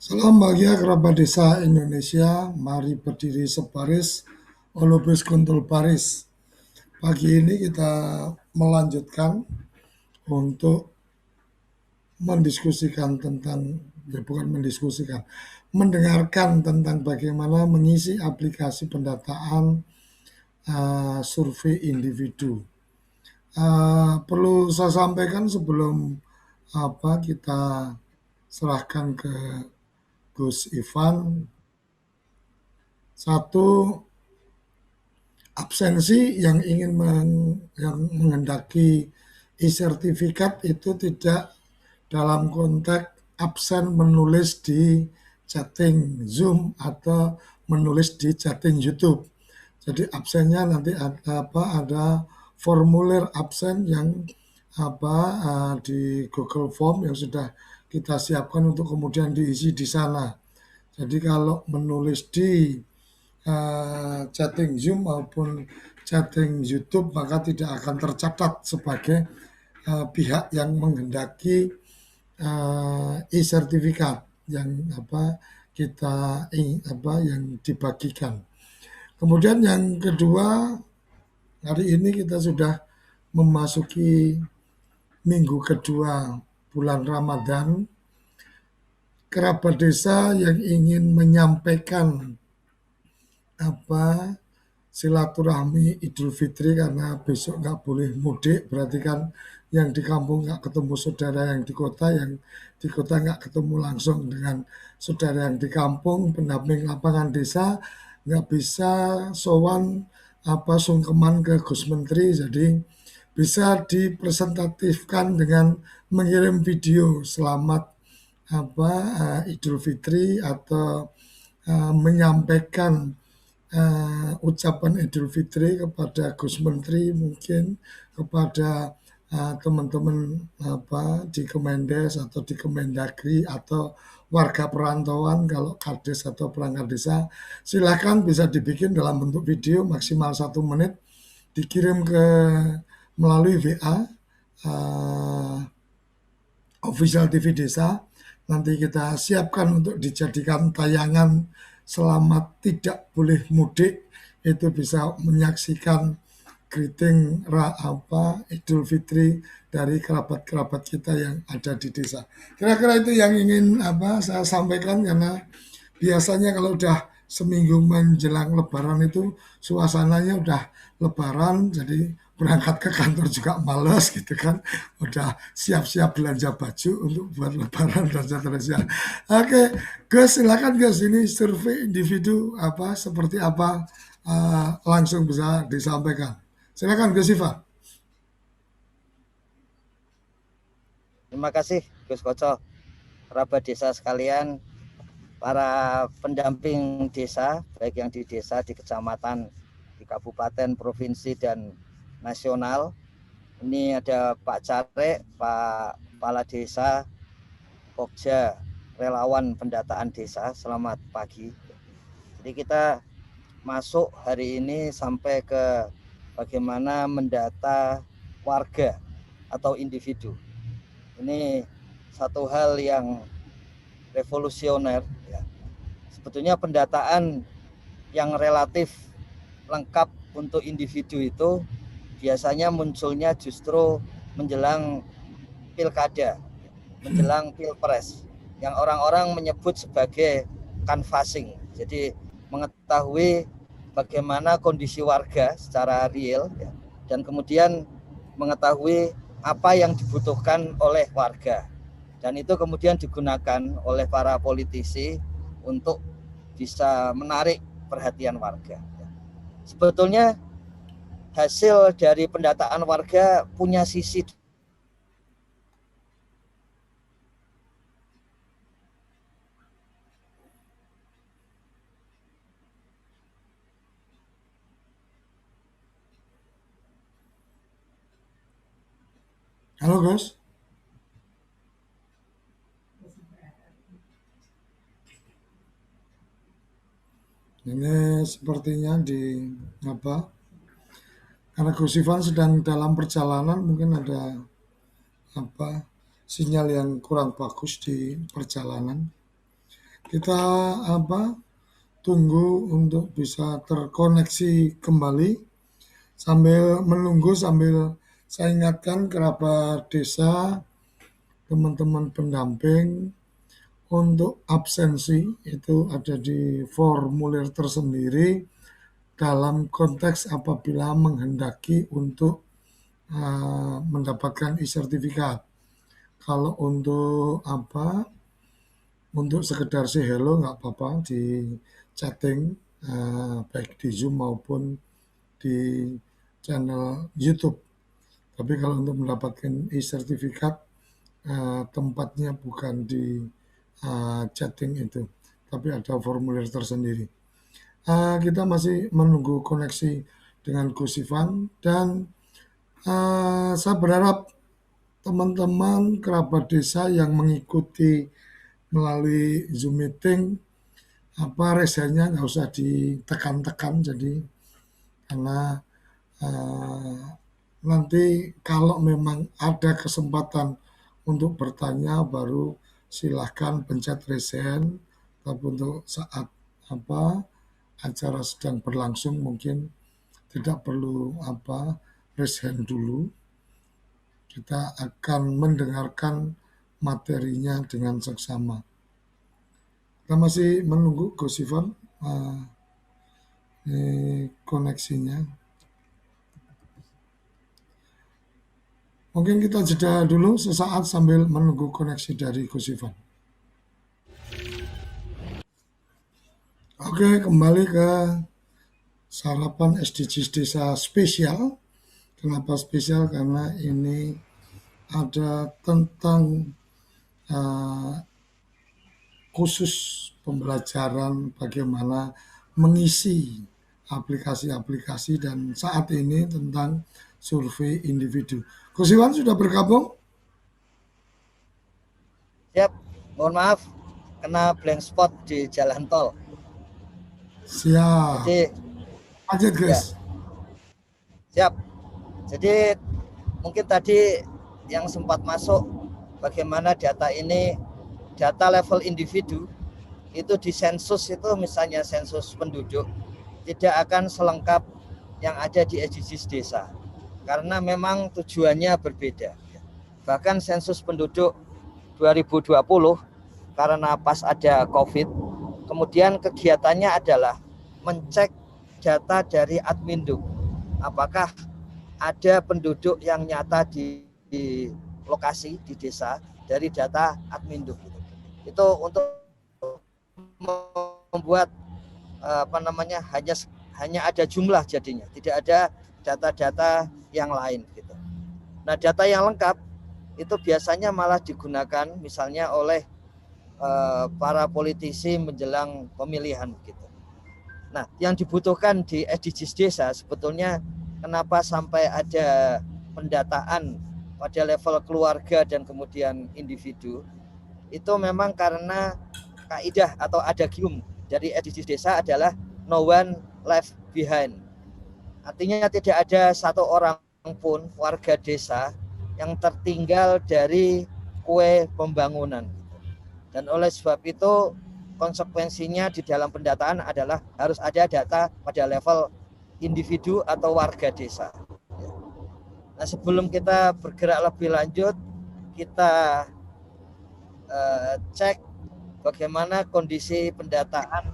Salam bahagia kerabat desa Indonesia, mari berdiri sebaris, olubris kuntul baris. Pagi ini kita melanjutkan untuk mendiskusikan tentang, bukan mendiskusikan, mendengarkan tentang bagaimana mengisi aplikasi pendataan survei individu. Perlu saya sampaikan sebelum kita serahkan ke Gus Ivan, satu, absensi yang ingin yang menghendaki e-sertifikat itu tidak dalam konteks absen menulis di chatting Zoom atau menulis di chatting YouTube. Jadi absennya nanti ada formulir absen yang di Google Form yang sudah kita siapkan untuk kemudian diisi di sana. Jadi kalau menulis di chatting Zoom maupun chatting YouTube maka tidak akan tercatat sebagai pihak yang menghendaki e-sertifikat yang yang dibagikan. Kemudian yang kedua, hari ini kita sudah memasuki minggu kedua bulan Ramadan. Kerabat desa yang ingin menyampaikan silaturahmi Idul Fitri karena besok nggak boleh mudik, berarti kan yang di kampung nggak ketemu saudara yang di kota nggak ketemu langsung dengan saudara yang di kampung, pendamping lapangan desa nggak bisa sowan sungkeman ke Gus Menteri, jadi bisa dipresentatifkan dengan mengirim video selamat Idul Fitri atau menyampaikan ucapan Idul Fitri kepada Gus Menteri, mungkin kepada teman-teman di Kemendes atau di Kemendagri atau warga perantauan kalau kades atau perangkat desa, silahkan bisa dibikin dalam bentuk video maksimal 1 menit, dikirim melalui WA official TV Desa. Nanti kita siapkan untuk dijadikan tayangan selamat tidak boleh mudik, itu bisa menyaksikan greeting Idul Fitri dari kerabat-kerabat kita yang ada di desa. Kira-kira itu yang ingin saya sampaikan, karena biasanya kalau udah seminggu menjelang Lebaran itu suasananya udah Lebaran, jadi berangkat ke kantor juga males gitu kan, udah siap-siap belanja baju untuk buat Lebaran dan seterusnya. Oke, Gus, silakan Gus, ini survei individu seperti apa, langsung bisa disampaikan. Silakan Gus Ivan. Terima kasih Gus Koco, kerabat desa sekalian, para pendamping desa, baik yang di desa, di kecamatan, di kabupaten, provinsi, dan nasional. Ini ada Pak Care, Pak Kepala Desa, Pokja, relawan pendataan desa. Selamat pagi. Jadi kita masuk hari ini sampai ke bagaimana mendata warga atau individu. Ini satu hal yang revolusioner ya. Sebetulnya pendataan yang relatif lengkap untuk individu itu biasanya munculnya justru menjelang pilkada, menjelang pilpres, yang orang-orang menyebut sebagai canvassing. Jadi mengetahui bagaimana kondisi warga secara real ya, dan kemudian mengetahui apa yang dibutuhkan oleh warga, dan itu kemudian digunakan oleh para politisi untuk bisa menarik perhatian warga. Sebetulnya hasil dari pendataan warga punya sisi. Halo Gus. Ini sepertinya karena Gus Ivan sedang dalam perjalanan, mungkin ada sinyal yang kurang bagus di perjalanan. kita tunggu untuk bisa terkoneksi kembali. Sambil menunggu, sambil saya ingatkan kerabat desa, teman-teman pendamping, untuk absensi itu ada di formulir tersendiri dalam konteks apabila menghendaki untuk mendapatkan e-sertifikat. Kalau untuk untuk sekedar say hello nggak apa-apa di chatting, baik di Zoom maupun di channel YouTube. Tapi kalau untuk mendapatkan e-sertifikat, tempatnya bukan di chatting itu, tapi ada formulir tersendiri. Kita masih menunggu koneksi dengan Gus Ivan dan saya berharap teman-teman kerabat desa yang mengikuti melalui Zoom meeting resenya nggak usah ditekan-tekan, jadi karena uh, nanti kalau memang ada kesempatan untuk bertanya baru silahkan pencet raise hand, tapi untuk saat acara sedang berlangsung mungkin tidak perlu raise hand dulu. Kita akan mendengarkan materinya dengan seksama. Kita masih menunggu Gus Ivan koneksinya. Mungkin kita jeda dulu sesaat sambil menunggu koneksi dari Gus Ivan. Oke, kembali ke sarapan SDGs Desa spesial. Kenapa spesial? Karena ini ada tentang khusus pembelajaran bagaimana mengisi aplikasi-aplikasi dan saat ini tentang survei individu. Gus Iwan sudah bergabung? Siap, mohon maaf kena blank spot di jalan tol. Siap. Jadi lanjut guys. Ya. Siap. Jadi mungkin tadi yang sempat masuk bagaimana data ini, data level individu itu di sensus itu, misalnya sensus penduduk tidak akan selengkap yang ada di SDGs desa karena memang tujuannya berbeda. Bahkan sensus penduduk 2020 karena pas ada COVID, kemudian kegiatannya adalah mencek data dari Adminduk, apakah ada penduduk yang nyata di lokasi di desa dari data Adminduk. Itu untuk membuat hanya ada jumlah, jadinya tidak ada data-data yang lain gitu. Nah, data yang lengkap itu biasanya malah digunakan misalnya oleh para politisi menjelang pemilihan gitu. Nah, yang dibutuhkan di SDGs desa sebetulnya kenapa sampai ada pendataan pada level keluarga dan kemudian individu, itu memang karena kaidah atau adagium dari SDGs desa adalah no one left behind. Artinya tidak ada satu orang pun warga desa yang tertinggal dari kue pembangunan. Dan oleh sebab itu konsekuensinya di dalam pendataan adalah harus ada data pada level individu atau warga desa. Nah, sebelum kita bergerak lebih lanjut, kita cek bagaimana kondisi pendataan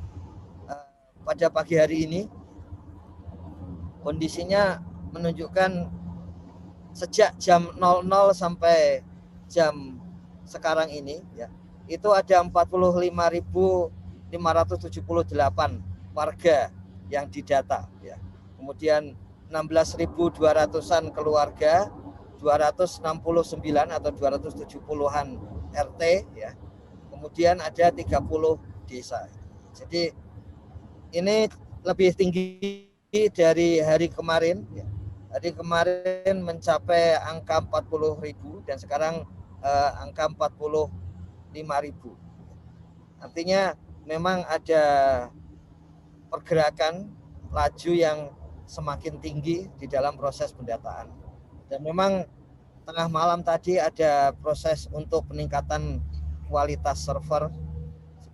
pada pagi hari ini. Kondisinya menunjukkan sejak jam 00 sampai jam sekarang ini ya, itu ada 45.578 warga yang didata ya. Kemudian 16.200-an keluarga, 269 atau 270-an RT ya. Kemudian ada 30 desa. Jadi ini lebih tinggi dari hari kemarin ya. Hari kemarin mencapai angka 40.000 dan sekarang angka 45.000. Artinya memang ada pergerakan laju yang semakin tinggi di dalam proses pendataan. Dan memang tengah malam tadi ada proses untuk peningkatan kualitas server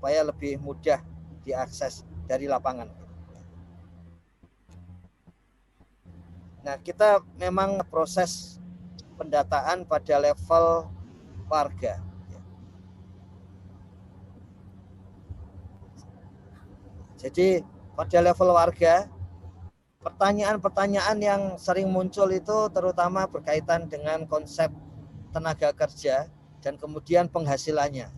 supaya lebih mudah diakses dari lapangan. Nah, kita memang proses pendataan pada level warga. Jadi pada level warga, pertanyaan-pertanyaan yang sering muncul itu terutama berkaitan dengan konsep tenaga kerja dan kemudian penghasilannya.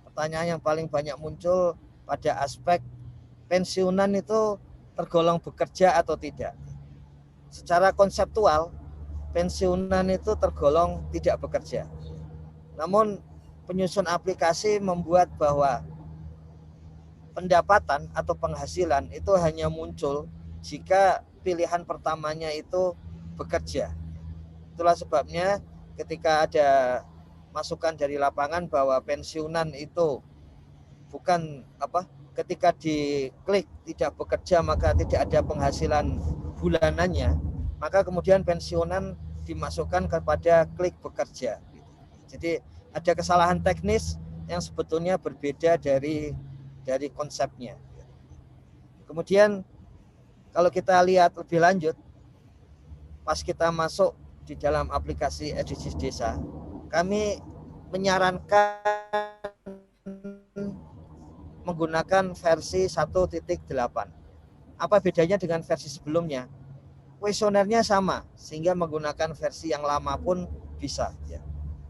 Pertanyaan yang paling banyak muncul pada aspek pensiunan itu tergolong bekerja atau tidak. Secara konseptual, pensiunan itu tergolong tidak bekerja. Namun penyusun aplikasi membuat bahwa pendapatan atau penghasilan itu hanya muncul jika pilihan pertamanya itu bekerja. Itulah sebabnya ketika ada masukan dari lapangan bahwa pensiunan itu bukan ketika diklik tidak bekerja maka tidak ada penghasilan bulanannya, maka kemudian pensiunan dimasukkan kepada klik bekerja. Jadi ada kesalahan teknis yang sebetulnya berbeda dari konsepnya. Kemudian kalau kita lihat lebih lanjut, pas kita masuk di dalam aplikasi Edisi Desa, kami menyarankan menggunakan versi 1.8. Apa bedanya dengan versi sebelumnya? Kuesionernya sama, sehingga menggunakan versi yang lama pun bisa.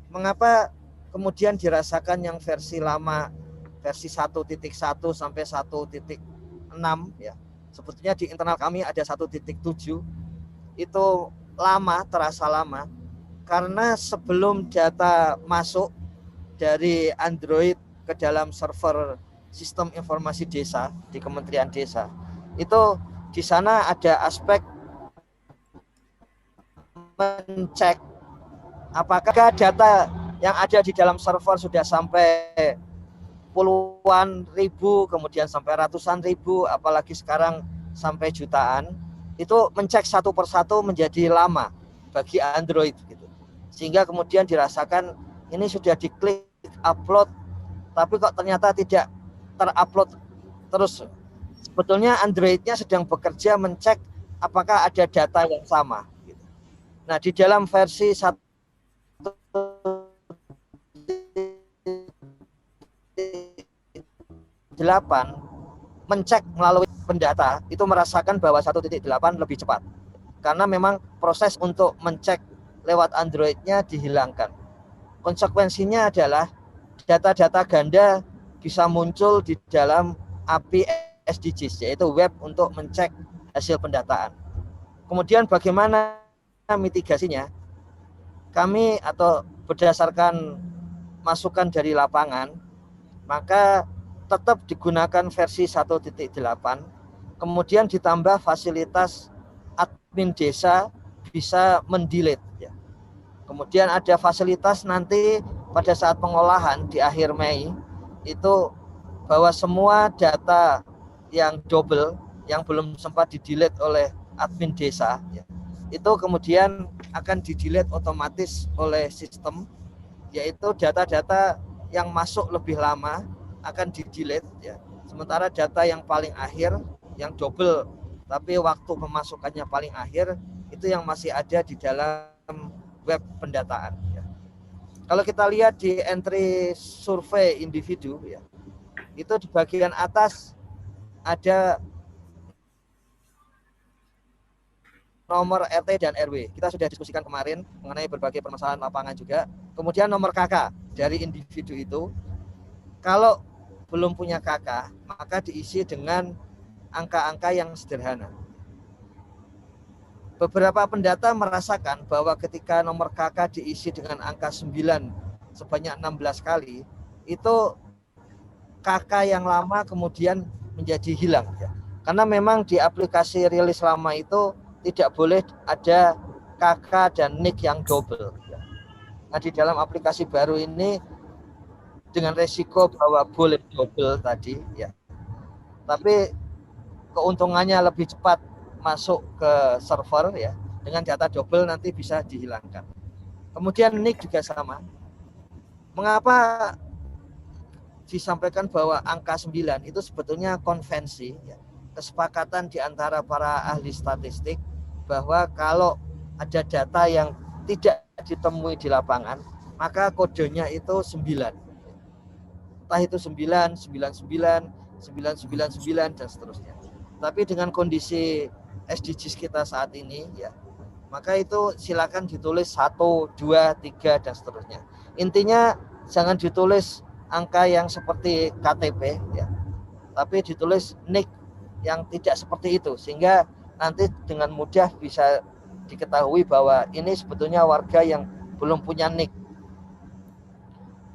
Mengapa kemudian dirasakan yang versi lama, versi 1.1 sampai 1.6 ya? Sebetulnya di internal kami ada 1.7, itu lama, terasa lama, karena sebelum data masuk dari Android ke dalam server sistem informasi desa di Kementerian Desa, itu di sana ada aspek mencek apakah data yang ada di dalam server sudah sampai puluhan ribu, kemudian sampai ratusan ribu, apalagi sekarang sampai jutaan. Itu mencek satu persatu menjadi lama bagi Android gitu. Sehingga kemudian dirasakan ini sudah diklik upload tapi kok ternyata tidak terupload terus. Sebetulnya Androidnya sedang bekerja mencek apakah ada data yang sama gitu. Nah, di dalam versi 1 mencek melalui pendata itu merasakan bahwa 1.8 lebih cepat karena memang proses untuk mencek lewat Androidnya dihilangkan. Konsekuensinya adalah data-data ganda bisa muncul di dalam API SDGs, yaitu web untuk mencek hasil pendataan. Kemudian bagaimana mitigasinya? Kami atau berdasarkan masukan dari lapangan, maka tetap digunakan versi 1.8, kemudian ditambah fasilitas admin desa bisa mendelete ya. Kemudian ada fasilitas nanti pada saat pengolahan di akhir Mei itu bahwa semua data yang double yang belum sempat di-delete oleh admin desa ya, itu kemudian akan di-delete otomatis oleh sistem, yaitu data-data yang masuk lebih lama akan di-delete ya. Sementara data yang paling akhir yang double tapi waktu pemasukannya paling akhir itu yang masih ada di dalam web pendataan ya. Kalau kita lihat di entry survei individu ya, itu di bagian atas ada nomor RT dan RW. Kita sudah diskusikan kemarin mengenai berbagai permasalahan lapangan juga. Kemudian nomor KK dari individu itu, kalau belum punya KK, maka diisi dengan angka-angka yang sederhana. Beberapa pendata merasakan bahwa ketika nomor KK diisi dengan angka 9 sebanyak 16 kali, itu KK yang lama kemudian menjadi hilang ya. Karena memang di aplikasi rilis lama itu tidak boleh ada KK dan NIK yang double ya. Nah, di dalam aplikasi baru ini dengan resiko bahwa boleh double tadi ya, tapi keuntungannya lebih cepat masuk ke server ya, dengan data double nanti bisa dihilangkan. Kemudian NIK juga sama. Mengapa disampaikan bahwa angka 9 itu sebetulnya konvensi, ya, kesepakatan di antara para ahli statistik bahwa kalau ada data yang tidak ditemui di lapangan, maka kodenya itu 9. Entah itu 9, 99, 999 dan seterusnya. Tapi dengan kondisi SDGs kita saat ini, ya, maka itu silakan ditulis 1, 2, 3 dan seterusnya. Intinya jangan ditulis angka yang seperti KTP, ya, tapi ditulis NIK yang tidak seperti itu, sehingga nanti dengan mudah bisa diketahui bahwa ini sebetulnya warga yang belum punya NIK.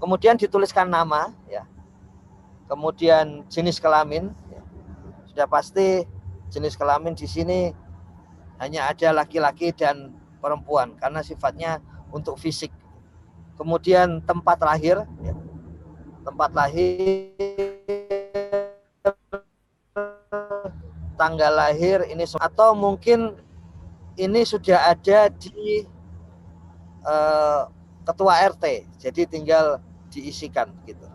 Kemudian dituliskan nama, ya. Kemudian jenis kelamin, ya. Sudah pasti jenis kelamin di sini hanya ada laki-laki dan perempuan karena sifatnya untuk fisik. Kemudian tempat lahir, ya. Tempat lahir, tanggal lahir ini, atau mungkin ini sudah ada di ketua RT, jadi tinggal diisikan gitu.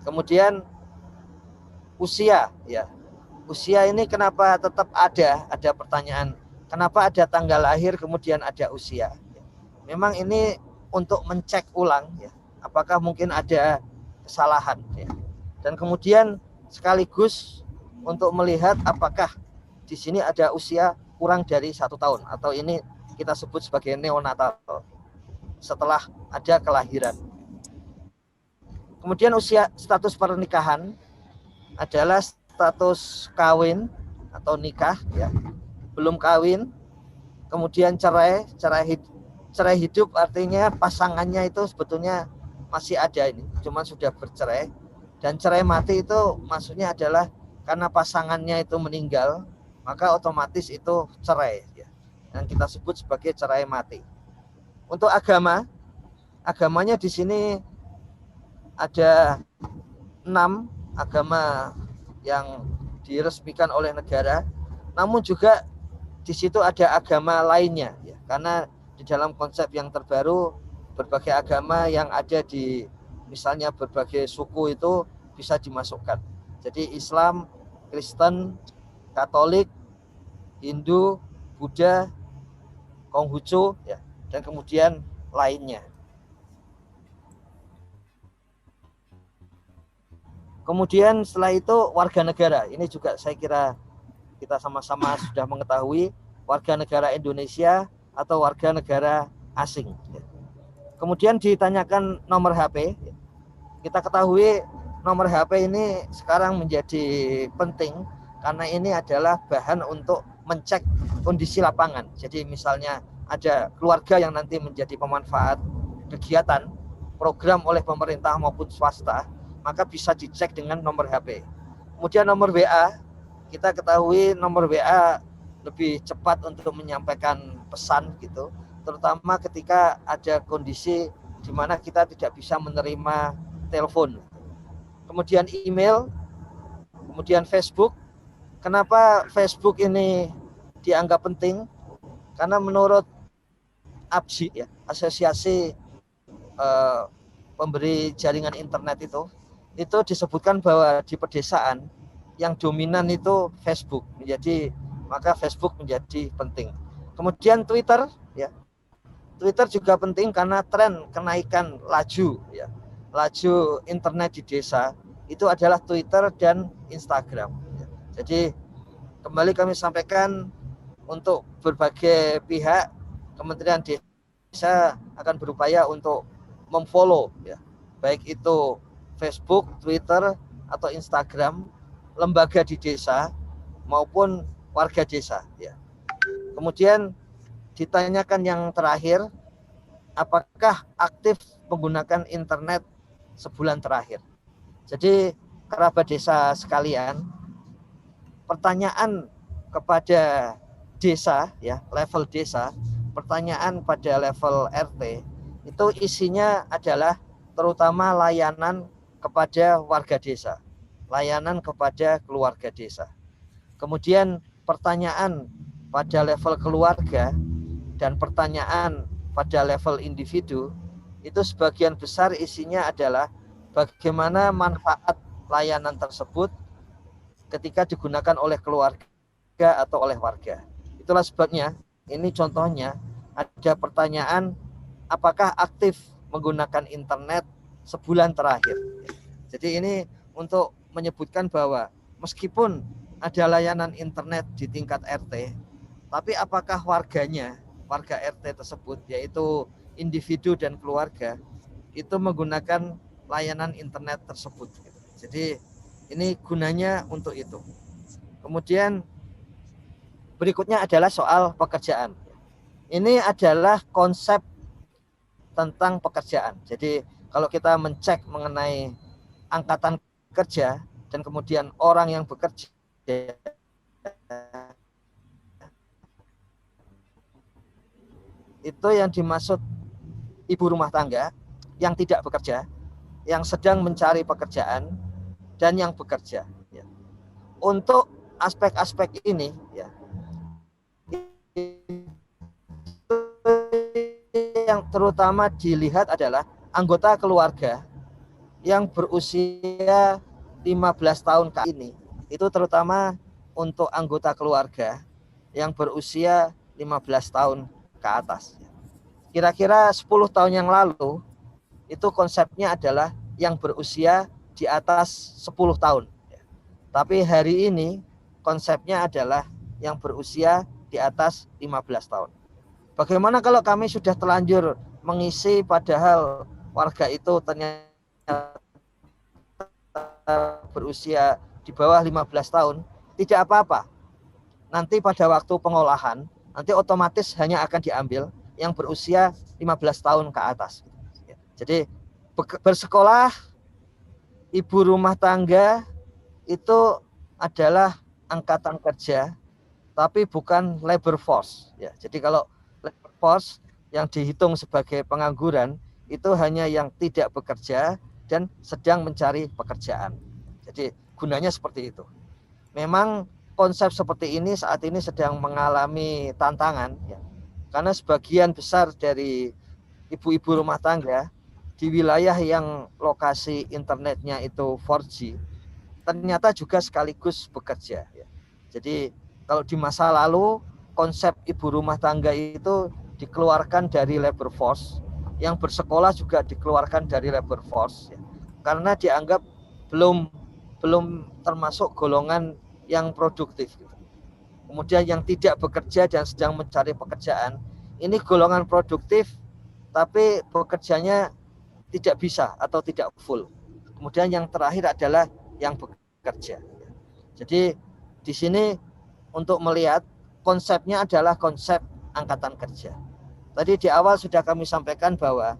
Kemudian usia, ya. Usia ini kenapa tetap ada pertanyaan, kenapa ada tanggal lahir kemudian ada usia? Memang ini untuk mencek ulang, ya, apakah mungkin ada kesalahan, ya. Dan kemudian sekaligus untuk melihat apakah di sini ada usia kurang dari 1 tahun atau ini kita sebut sebagai neonatal setelah ada kelahiran. Kemudian usia status pernikahan adalah status kawin atau nikah, ya, belum kawin. Kemudian cerai hidup artinya pasangannya itu sebetulnya masih ada, ini cuma sudah bercerai. Dan cerai mati itu maksudnya adalah karena pasangannya itu meninggal, maka otomatis itu cerai, ya, yang kita sebut sebagai cerai mati. Untuk agamanya di sini ada 6 agama yang diresmikan oleh negara, namun juga di situ ada agama lainnya, ya, karena di dalam konsep yang terbaru berbagai agama yang ada di misalnya berbagai suku itu bisa dimasukkan. Jadi Islam, Kristen, Katolik, Hindu, Buddha, Konghucu, ya, dan kemudian lainnya. Kemudian setelah itu warga negara, ini juga saya kira kita sama-sama sudah mengetahui, warga negara Indonesia atau warga negara asing. Kemudian ditanyakan nomor HP. Kita ketahui nomor HP ini sekarang menjadi penting karena ini adalah bahan untuk mencek kondisi lapangan. Jadi misalnya ada keluarga yang nanti menjadi pemanfaat kegiatan program oleh pemerintah maupun swasta, maka bisa dicek dengan nomor HP. Kemudian nomor WA, kita ketahui nomor WA lebih cepat untuk menyampaikan pesan gitu, terutama ketika ada kondisi di mana kita tidak bisa menerima telepon. Kemudian email, kemudian Facebook. Kenapa Facebook ini dianggap penting? Karena menurut APSI, ya, Asosiasi Pemberi Jaringan Internet itu disebutkan bahwa di pedesaan yang dominan itu Facebook. Jadi maka Facebook menjadi penting. Kemudian Twitter, ya. Twitter juga penting karena tren kenaikan laju, ya, laju internet di desa itu adalah Twitter dan Instagram, ya. Jadi kembali kami sampaikan untuk berbagai pihak, Kementerian Desa akan berupaya untuk memfollow, ya, baik itu Facebook, Twitter, atau Instagram lembaga di desa maupun warga desa, ya. Kemudian ditanyakan yang terakhir, apakah aktif menggunakan internet sebulan terakhir. Jadi kerabat desa sekalian, pertanyaan kepada desa, ya, level desa, pertanyaan pada level RT itu isinya adalah terutama layanan kepada warga desa, layanan kepada keluarga desa. Kemudian pertanyaan pada level keluarga dan pertanyaan pada level individu itu sebagian besar isinya adalah bagaimana manfaat layanan tersebut ketika digunakan oleh keluarga atau oleh warga. Itulah sebabnya, ini contohnya, ada pertanyaan, apakah aktif menggunakan internet sebulan terakhir. Jadi ini untuk menyebutkan bahwa meskipun ada layanan internet di tingkat RT, tapi apakah warganya, warga RT tersebut, yaitu individu dan keluarga, itu menggunakan layanan internet tersebut. Jadi ini gunanya untuk itu. Kemudian berikutnya adalah soal pekerjaan. Ini adalah konsep tentang pekerjaan. Jadi kalau kita mencek mengenai angkatan kerja dan kemudian orang yang bekerja, itu yang dimaksud ibu rumah tangga yang tidak bekerja, yang sedang mencari pekerjaan, dan yang bekerja. Untuk aspek-aspek ini, yang terutama dilihat adalah anggota keluarga yang berusia 15 tahun ke ini. Itu terutama untuk anggota keluarga yang berusia 15 tahun ke atas. Kira-kira 10 tahun yang lalu, itu konsepnya adalah yang berusia di atas 10 tahun. Tapi hari ini konsepnya adalah yang berusia di atas 15 tahun. Bagaimana kalau kami sudah terlanjur mengisi padahal warga itu ternyata berusia di bawah 15 tahun, tidak apa-apa. Nanti pada waktu pengolahan, nanti otomatis hanya akan diambil yang berusia 15 tahun ke atas. Jadi bersekolah, ibu rumah tangga itu adalah angkatan kerja, tapi bukan labor force. Ya, jadi kalau labor force yang dihitung sebagai pengangguran itu hanya yang tidak bekerja dan sedang mencari pekerjaan. Jadi gunanya seperti itu. Memang konsep seperti ini saat ini sedang mengalami tantangan, ya, karena sebagian besar dari ibu-ibu rumah tangga di wilayah yang lokasi internetnya itu 4G, ternyata juga sekaligus bekerja. Jadi kalau di masa lalu konsep ibu rumah tangga itu dikeluarkan dari labor force, yang bersekolah juga dikeluarkan dari labor force, karena dianggap belum termasuk golongan yang produktif. Kemudian yang tidak bekerja dan sedang mencari pekerjaan, ini golongan produktif tapi bekerjanya tidak bisa atau tidak full. Kemudian yang terakhir adalah yang bekerja. Jadi di sini untuk melihat konsepnya adalah konsep angkatan kerja. Tadi di awal sudah kami sampaikan bahwa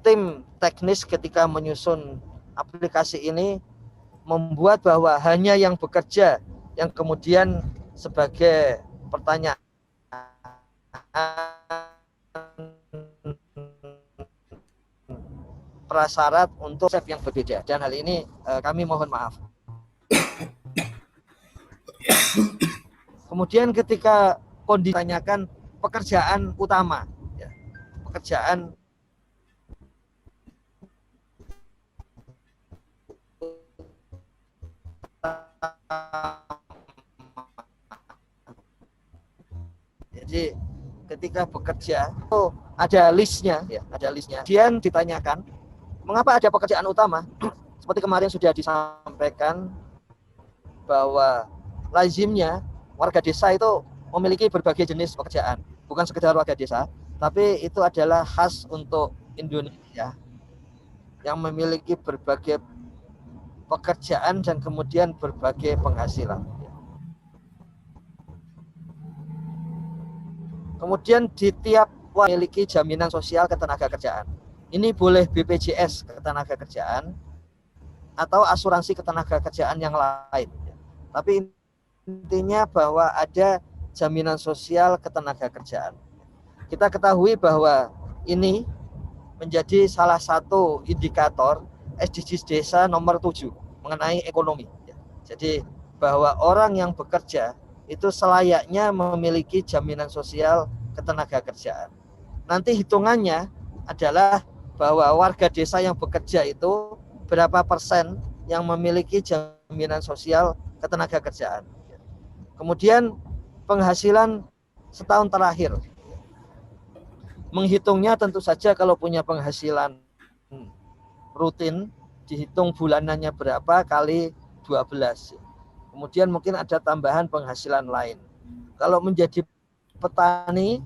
tim teknis ketika menyusun aplikasi ini membuat bahwa hanya yang bekerja yang kemudian sebagai pertanyaan prasyarat untuk konsep yang berbeda, dan hal ini kami mohon maaf. Kemudian ketika ditanyakan pekerjaan utama, ya, pekerjaan jadi ketika bekerja itu ada listnya, ya, ada listnya. Kemudian ditanyakan mengapa ada pekerjaan utama. Seperti kemarin sudah disampaikan bahwa lazimnya warga desa itu memiliki berbagai jenis pekerjaan, bukan sekedar warga desa, tapi itu adalah khas untuk Indonesia yang memiliki berbagai pekerjaan dan kemudian berbagai penghasilan. Kemudian di tiap memiliki jaminan sosial ketenagakerjaan. Ini boleh BPJS ketenagakerjaan atau asuransi ketenagakerjaan yang lain. Tapi intinya bahwa ada jaminan sosial ketenagakerjaan. Kita ketahui bahwa ini menjadi salah satu indikator SDGs desa nomor 7 mengenai ekonomi. Jadi bahwa orang yang bekerja itu selayaknya memiliki jaminan sosial ketenagakerjaan. Nanti hitungannya adalah bahwa warga desa yang bekerja itu berapa persen yang memiliki jaminan sosial ketenagakerjaan. Kemudian penghasilan setahun terakhir. Menghitungnya tentu saja kalau punya penghasilan rutin, dihitung bulanannya berapa kali 12. Kemudian mungkin ada tambahan penghasilan lain. Kalau menjadi petani,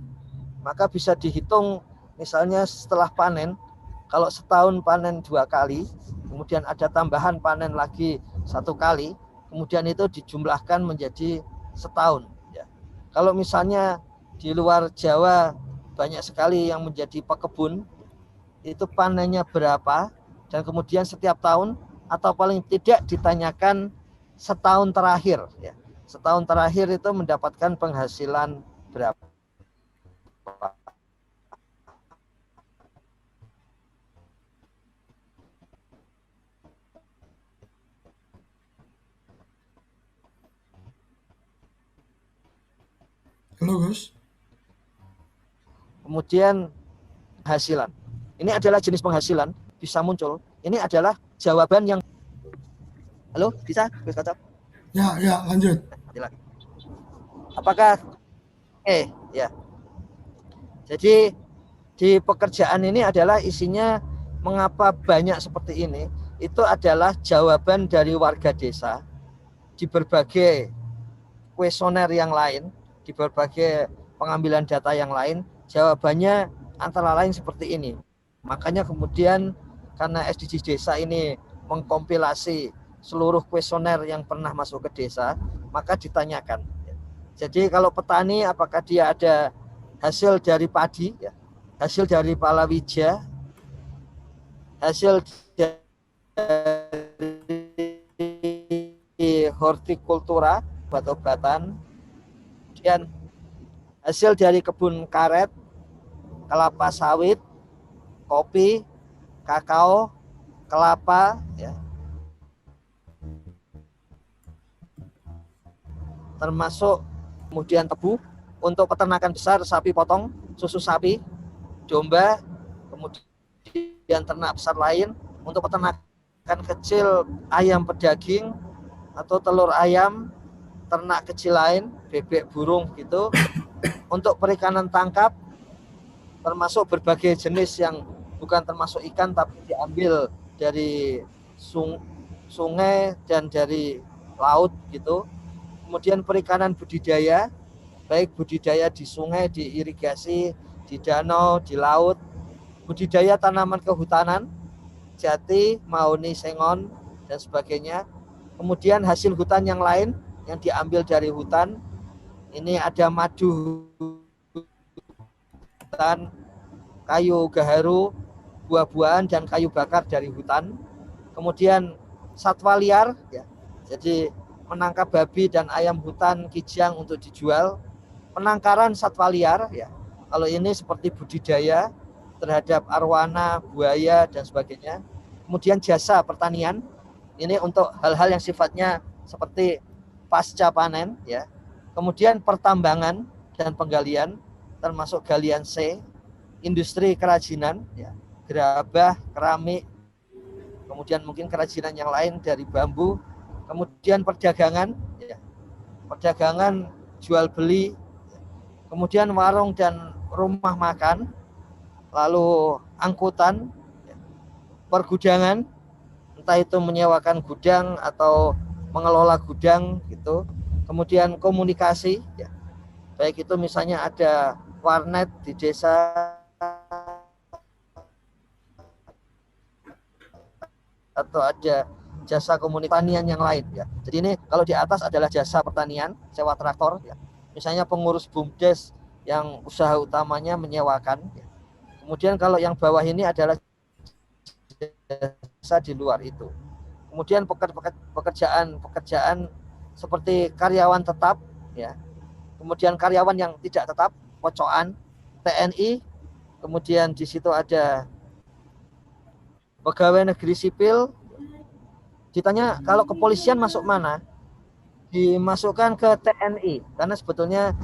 maka bisa dihitung misalnya setelah panen, kalau setahun panen 2 kali, kemudian ada tambahan panen lagi 1 kali, kemudian itu dijumlahkan menjadi setahun. Ya. Kalau misalnya di luar Jawa banyak sekali yang menjadi pekebun, itu panennya berapa, dan kemudian setiap tahun atau paling tidak ditanyakan setahun terakhir. Ya. Setahun terakhir itu mendapatkan penghasilan berapa. Halo Gus. Kemudian penghasilan. Ini adalah jenis penghasilan bisa muncul. Ini adalah jawaban yang halo, bisa Gus Kacap? Ya, lanjut. Apakah ya. Jadi di pekerjaan ini adalah isinya mengapa banyak seperti ini. Itu adalah jawaban dari warga desa di berbagai kuesioner yang lain, di berbagai pengambilan data yang lain. Jawabannya antara lain seperti ini. Makanya kemudian karena SDGs desa ini mengkompilasi seluruh kuesioner yang pernah masuk ke desa, maka ditanyakan. Jadi kalau petani apakah dia ada hasil dari padi, ya, hasil dari palawija, hasil dari hortikultura, obat-obatan, kemudian hasil dari kebun karet, kelapa sawit, kopi, kakao, kelapa, ya, termasuk kemudian tebu untuk peternakan besar, sapi potong, susu sapi, domba, kemudian ternak besar lain, untuk peternakan kecil, ayam pedaging atau telur ayam, ternak kecil lain, bebek, burung gitu, untuk perikanan tangkap, termasuk berbagai jenis yang bukan termasuk ikan tapi diambil dari sungai dan dari laut gitu. Kemudian perikanan budidaya, baik budidaya di sungai, di irigasi, di danau, di laut, budidaya tanaman kehutanan, jati, mahoni, sengon, dan sebagainya. Kemudian hasil hutan yang lain yang diambil dari hutan, ini ada madu hutan, kayu gaharu, buah-buahan, dan kayu bakar dari hutan. Kemudian satwa liar, ya, jadi menangkap babi dan ayam hutan, kijang untuk dijual. Penangkaran satwa liar, ya, kalau ini seperti budidaya terhadap arwana, buaya, dan sebagainya. Kemudian jasa pertanian, ini untuk hal-hal yang sifatnya seperti pasca panen, ya. Kemudian pertambangan dan penggalian, termasuk galian C, industri kerajinan, ya, gerabah, keramik, kemudian mungkin kerajinan yang lain dari bambu. Kemudian perdagangan, ya, perdagangan jual beli, kemudian warung dan rumah makan, lalu angkutan, ya, pergudangan, entah itu menyewakan gudang atau mengelola gudang gitu. Kemudian komunikasi, ya, baik itu misalnya ada warnet di desa atau ada jasa komunikasi yang lain, ya. Jadi ini kalau di atas adalah jasa pertanian, sewa traktor, ya. Misalnya pengurus BUMDes yang usaha utamanya menyewakan, ya. Kemudian kalau yang bawah ini adalah jasa di luar itu. Kemudian pekerjaan seperti karyawan tetap, ya. Kemudian karyawan yang tidak tetap, pocokan, TNI, kemudian di situ ada pegawai negeri sipil. Ditanya kalau kepolisian masuk mana? Dimasukkan ke TNI, karena sebetulnya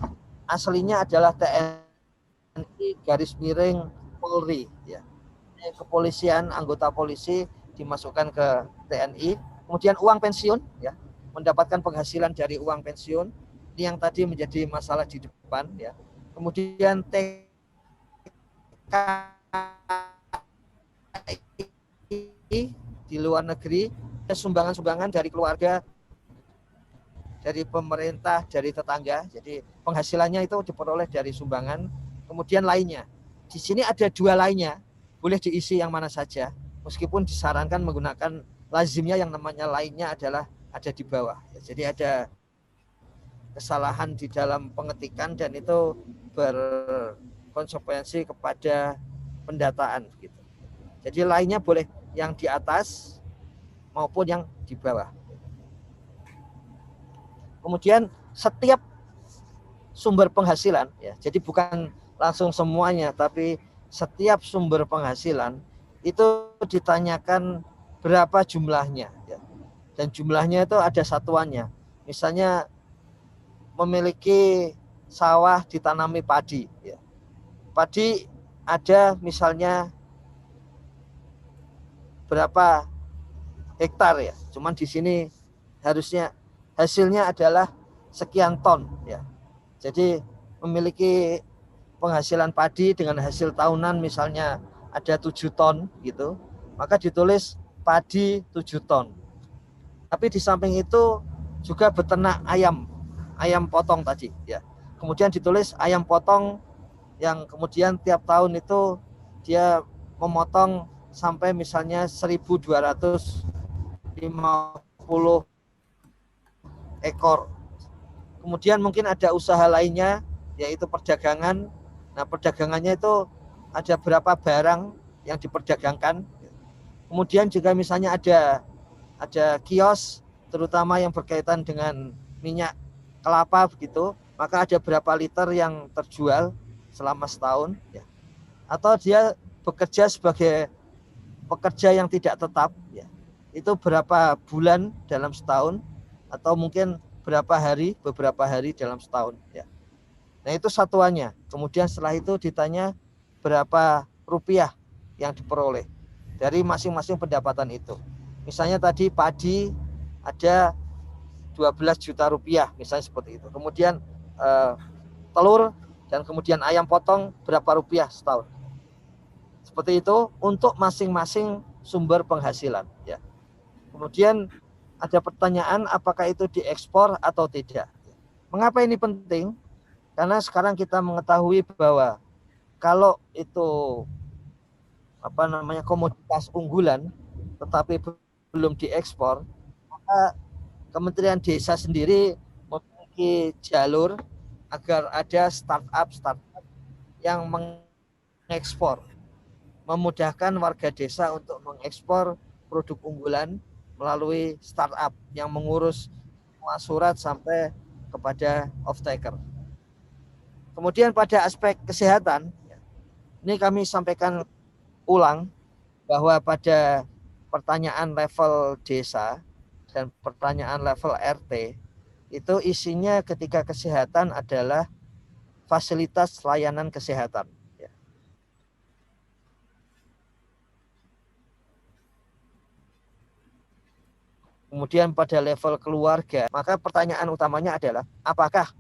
aslinya adalah TNI garis miring Polri, ya. Kepolisian, anggota polisi dimasukkan ke TNI. Kemudian uang pensiun, ya, mendapatkan penghasilan dari uang pensiun, ini yang tadi menjadi masalah di depan, ya. Kemudian TKI di luar negeri, sumbangan-sumbangan dari keluarga, dari pemerintah, dari tetangga. Jadi penghasilannya itu diperoleh dari sumbangan. Kemudian lainnya, di sini ada dua lainnya, boleh diisi yang mana saja, meskipun disarankan menggunakan lazimnya yang namanya lainnya adalah ada di bawah. Jadi ada kesalahan di dalam pengetikan dan itu berkonsekuensi kepada pendataan gitu. Jadi lainnya boleh yang di atas maupun yang di bawah. Kemudian setiap sumber penghasilan, ya, jadi bukan langsung semuanya, tapi setiap sumber penghasilan itu ditanyakan berapa jumlahnya, ya. Dan jumlahnya itu ada satuannya. Misalnya memiliki sawah ditanami padi, ya. Padi ada misalnya berapa hektar, ya. Cuman di sini harusnya hasilnya adalah sekian ton, ya. Jadi memiliki penghasilan padi dengan hasil tahunan misalnya ada 7 ton gitu, maka ditulis padi 7 ton. Tapi di samping itu juga beternak ayam potong tadi, ya. Kemudian ditulis ayam potong yang kemudian tiap tahun itu dia memotong sampai misalnya 1.250 ekor. Kemudian mungkin ada usaha lainnya, yaitu perdagangan. Nah, perdagangannya itu ada berapa barang yang diperdagangkan. Kemudian juga misalnya ada kios, terutama yang berkaitan dengan minyak kelapa begitu, maka ada berapa liter yang terjual selama setahun, ya. Atau dia bekerja sebagai pekerja yang tidak tetap, ya. Itu berapa bulan dalam setahun, atau mungkin beberapa hari dalam setahun, ya. Nah, itu satuannya. Kemudian setelah itu ditanya berapa rupiah yang diperoleh dari masing-masing pendapatan itu. Misalnya tadi padi ada 12 juta rupiah, misalnya seperti itu. Kemudian telur dan kemudian ayam potong berapa rupiah setahun. Seperti itu untuk masing-masing sumber penghasilan, ya. Kemudian ada pertanyaan apakah itu diekspor atau tidak. Mengapa ini penting? Karena sekarang kita mengetahui bahwa kalau itu komoditas unggulan tetapi belum diekspor, maka Kementerian Desa sendiri memiliki jalur agar ada startup yang mengekspor, memudahkan warga desa untuk mengekspor produk unggulan melalui startup yang mengurus surat sampai kepada off-taker. Kemudian pada aspek kesehatan, ini kami sampaikan ulang bahwa pada pertanyaan level desa dan pertanyaan level RT itu isinya ketika kesehatan adalah fasilitas layanan kesehatan. Kemudian pada level keluarga, maka pertanyaan utamanya adalah apakah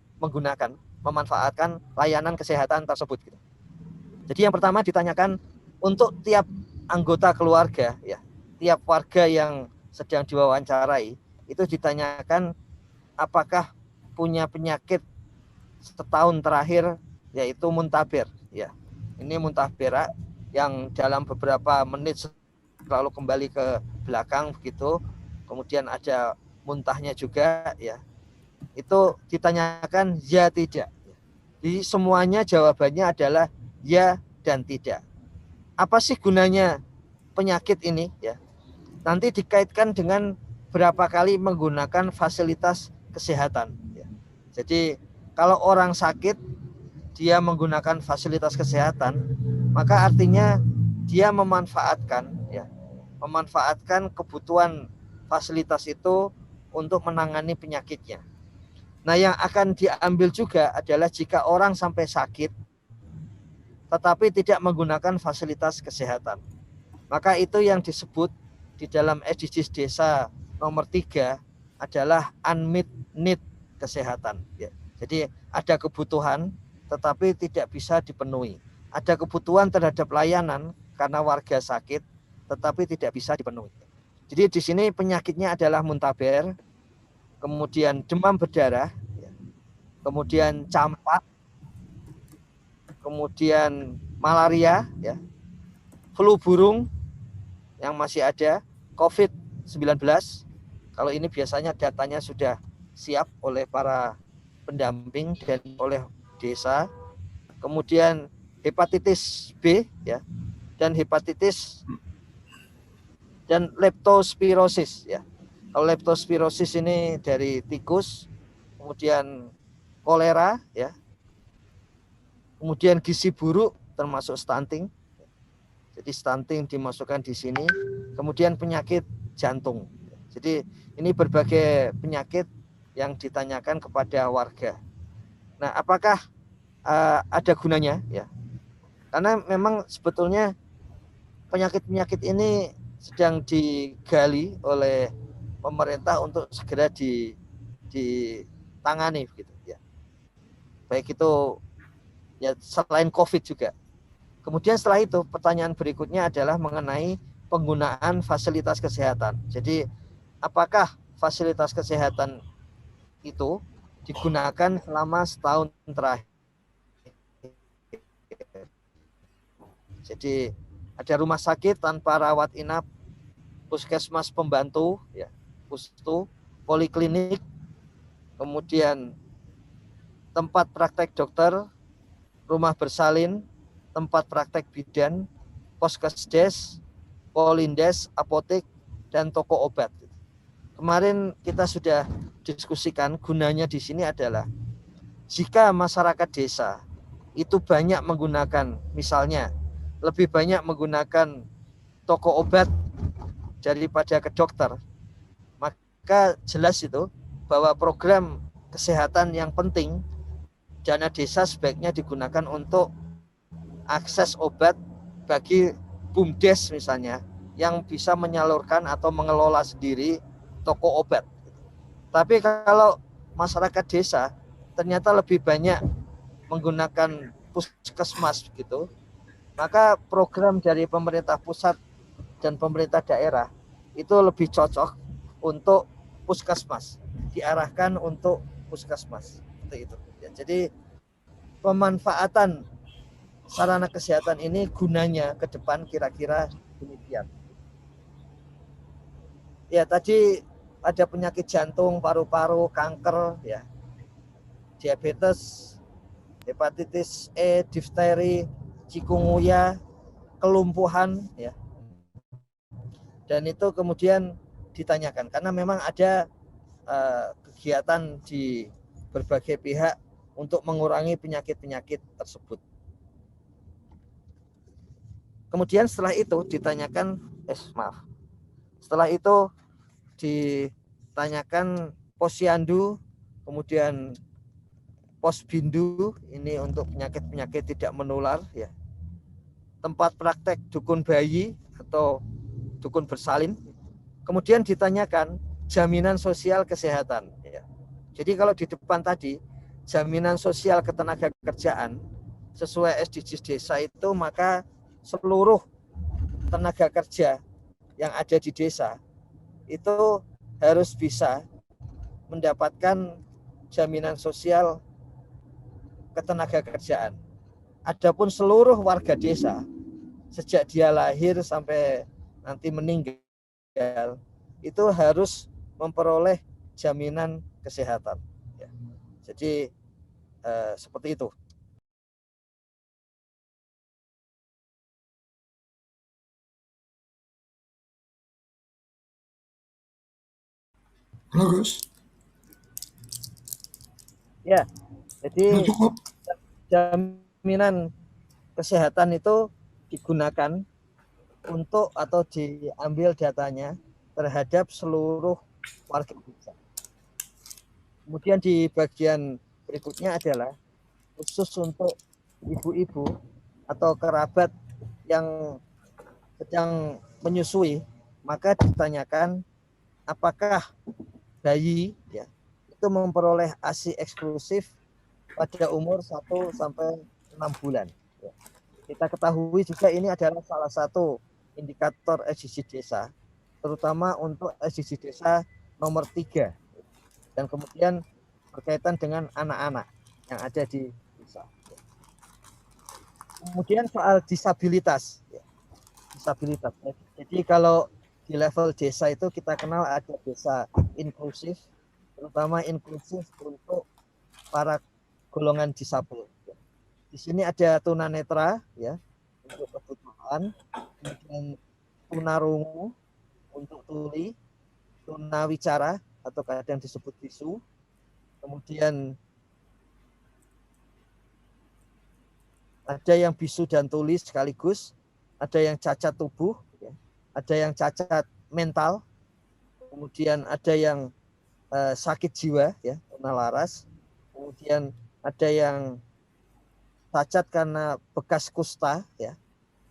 memanfaatkan layanan kesehatan tersebut. Jadi yang pertama ditanyakan untuk tiap anggota keluarga, ya, tiap warga yang sedang diwawancarai itu ditanyakan apakah punya penyakit setahun terakhir, yaitu muntaber, ya. Ini muntah berak yang dalam beberapa menit selalu kembali ke belakang begitu. Kemudian ada muntahnya juga, ya. Itu ditanyakan ya tidak. Jadi semuanya jawabannya adalah ya dan tidak. Apa sih gunanya penyakit ini, ya? Nanti dikaitkan dengan berapa kali menggunakan fasilitas kesehatan, ya. Jadi kalau orang sakit dia menggunakan fasilitas kesehatan, maka artinya dia memanfaatkan kebutuhan fasilitas itu untuk menangani penyakitnya. Nah, yang akan diambil juga adalah jika orang sampai sakit tetapi tidak menggunakan fasilitas kesehatan, maka itu yang disebut di dalam SDGs desa nomor 3 adalah unmet need kesehatan. Ya. Jadi ada kebutuhan tetapi tidak bisa dipenuhi. Ada kebutuhan terhadap layanan karena warga sakit tetapi tidak bisa dipenuhi. Jadi di sini penyakitnya adalah muntaber, kemudian demam berdarah, kemudian campak, kemudian malaria, ya, flu burung yang masih ada, COVID-19. Kalau ini biasanya datanya sudah siap oleh para pendamping dan oleh desa. Kemudian hepatitis B, ya, dan hepatitis dan leptospirosis, ya. Kalau leptospirosis ini dari tikus, kemudian kolera, ya. Kemudian gizi buruk termasuk stunting. Jadi stunting dimasukkan di sini. Kemudian penyakit jantung. Jadi ini berbagai penyakit yang ditanyakan kepada warga. Nah, apakah ada gunanya, ya? Karena memang sebetulnya penyakit-penyakit ini sedang digali oleh pemerintah untuk segera ditangani, gitu, ya. Baik itu ya selain COVID juga. Kemudian setelah itu pertanyaan berikutnya adalah mengenai penggunaan fasilitas kesehatan. Jadi apakah fasilitas kesehatan itu digunakan selama setahun terakhir? Jadi ada rumah sakit tanpa rawat inap, puskesmas pembantu, ya, pustu, poliklinik, kemudian tempat praktek dokter, rumah bersalin, tempat praktek bidan, poskesdes, polindes, apotek, dan toko obat. Kemarin kita sudah diskusikan gunanya di sini adalah jika masyarakat desa itu banyak menggunakan, misalnya lebih banyak menggunakan toko obat daripada ke dokter, maka jelas itu bahwa program kesehatan yang penting, dana desa sebaiknya digunakan untuk akses obat bagi BUMDes misalnya, yang bisa menyalurkan atau mengelola sendiri toko obat. Tapi kalau masyarakat desa ternyata lebih banyak menggunakan puskesmas gitu, maka program dari pemerintah pusat dan pemerintah daerah itu lebih cocok untuk puskesmas, diarahkan untuk puskesmas, seperti itu. Ya, jadi pemanfaatan sarana kesehatan ini gunanya ke depan kira-kira demikian. Ya, tadi ada penyakit jantung, paru-paru, kanker, ya, diabetes, hepatitis E, difteri, cikungunya, kelumpuhan, ya. Dan itu kemudian ditanyakan karena memang ada kegiatan di berbagai pihak untuk mengurangi penyakit-penyakit tersebut. Kemudian setelah itu ditanyakan, setelah itu ditanyakan posyandu, kemudian posbindu, ini untuk penyakit-penyakit tidak menular, ya. Tempat praktek dukun bayi atau dukun bersalin. Kemudian ditanyakan jaminan sosial kesehatan, ya. Jadi kalau di depan tadi jaminan sosial ketenaga kerjaan sesuai SDGs desa itu, maka seluruh tenaga kerja yang ada di desa itu harus bisa mendapatkan jaminan sosial ketenaga kerjaan. Adapun seluruh warga desa sejak dia lahir sampai nanti meninggal itu harus memperoleh jaminan kesehatan, ya. Jadi seperti itu. Halo Gus. Ya, jadi Cukup. jaminan kesehatan itu digunakan untuk atau diambil datanya terhadap seluruh warga desa. Kemudian di bagian berikutnya adalah khusus untuk ibu-ibu atau kerabat yang sedang menyusui, maka ditanyakan apakah bayi ya itu memperoleh ASI eksklusif pada umur 1 sampai 6 bulan. Ya. Kita ketahui juga ini adalah salah satu indikator SDG desa, terutama untuk SDG desa nomor 3. Dan kemudian berkaitan dengan anak-anak yang ada di desa. Kemudian soal disabilitas. Ya. Disabilitas. Jadi kalau di level desa itu kita kenal ada desa inklusif, terutama inklusif untuk para golongan disabel. Di sini ada tunanetra ya untuk kebutuhan, kemudian tunarungu untuk tuli, tunawicara atau kadang disebut bisu, kemudian ada yang bisu dan tuli sekaligus, ada yang cacat tubuh, ya. Ada yang cacat mental, kemudian ada yang sakit jiwa, ya, tunalaras, kemudian ada yang cacat karena bekas kusta, ya.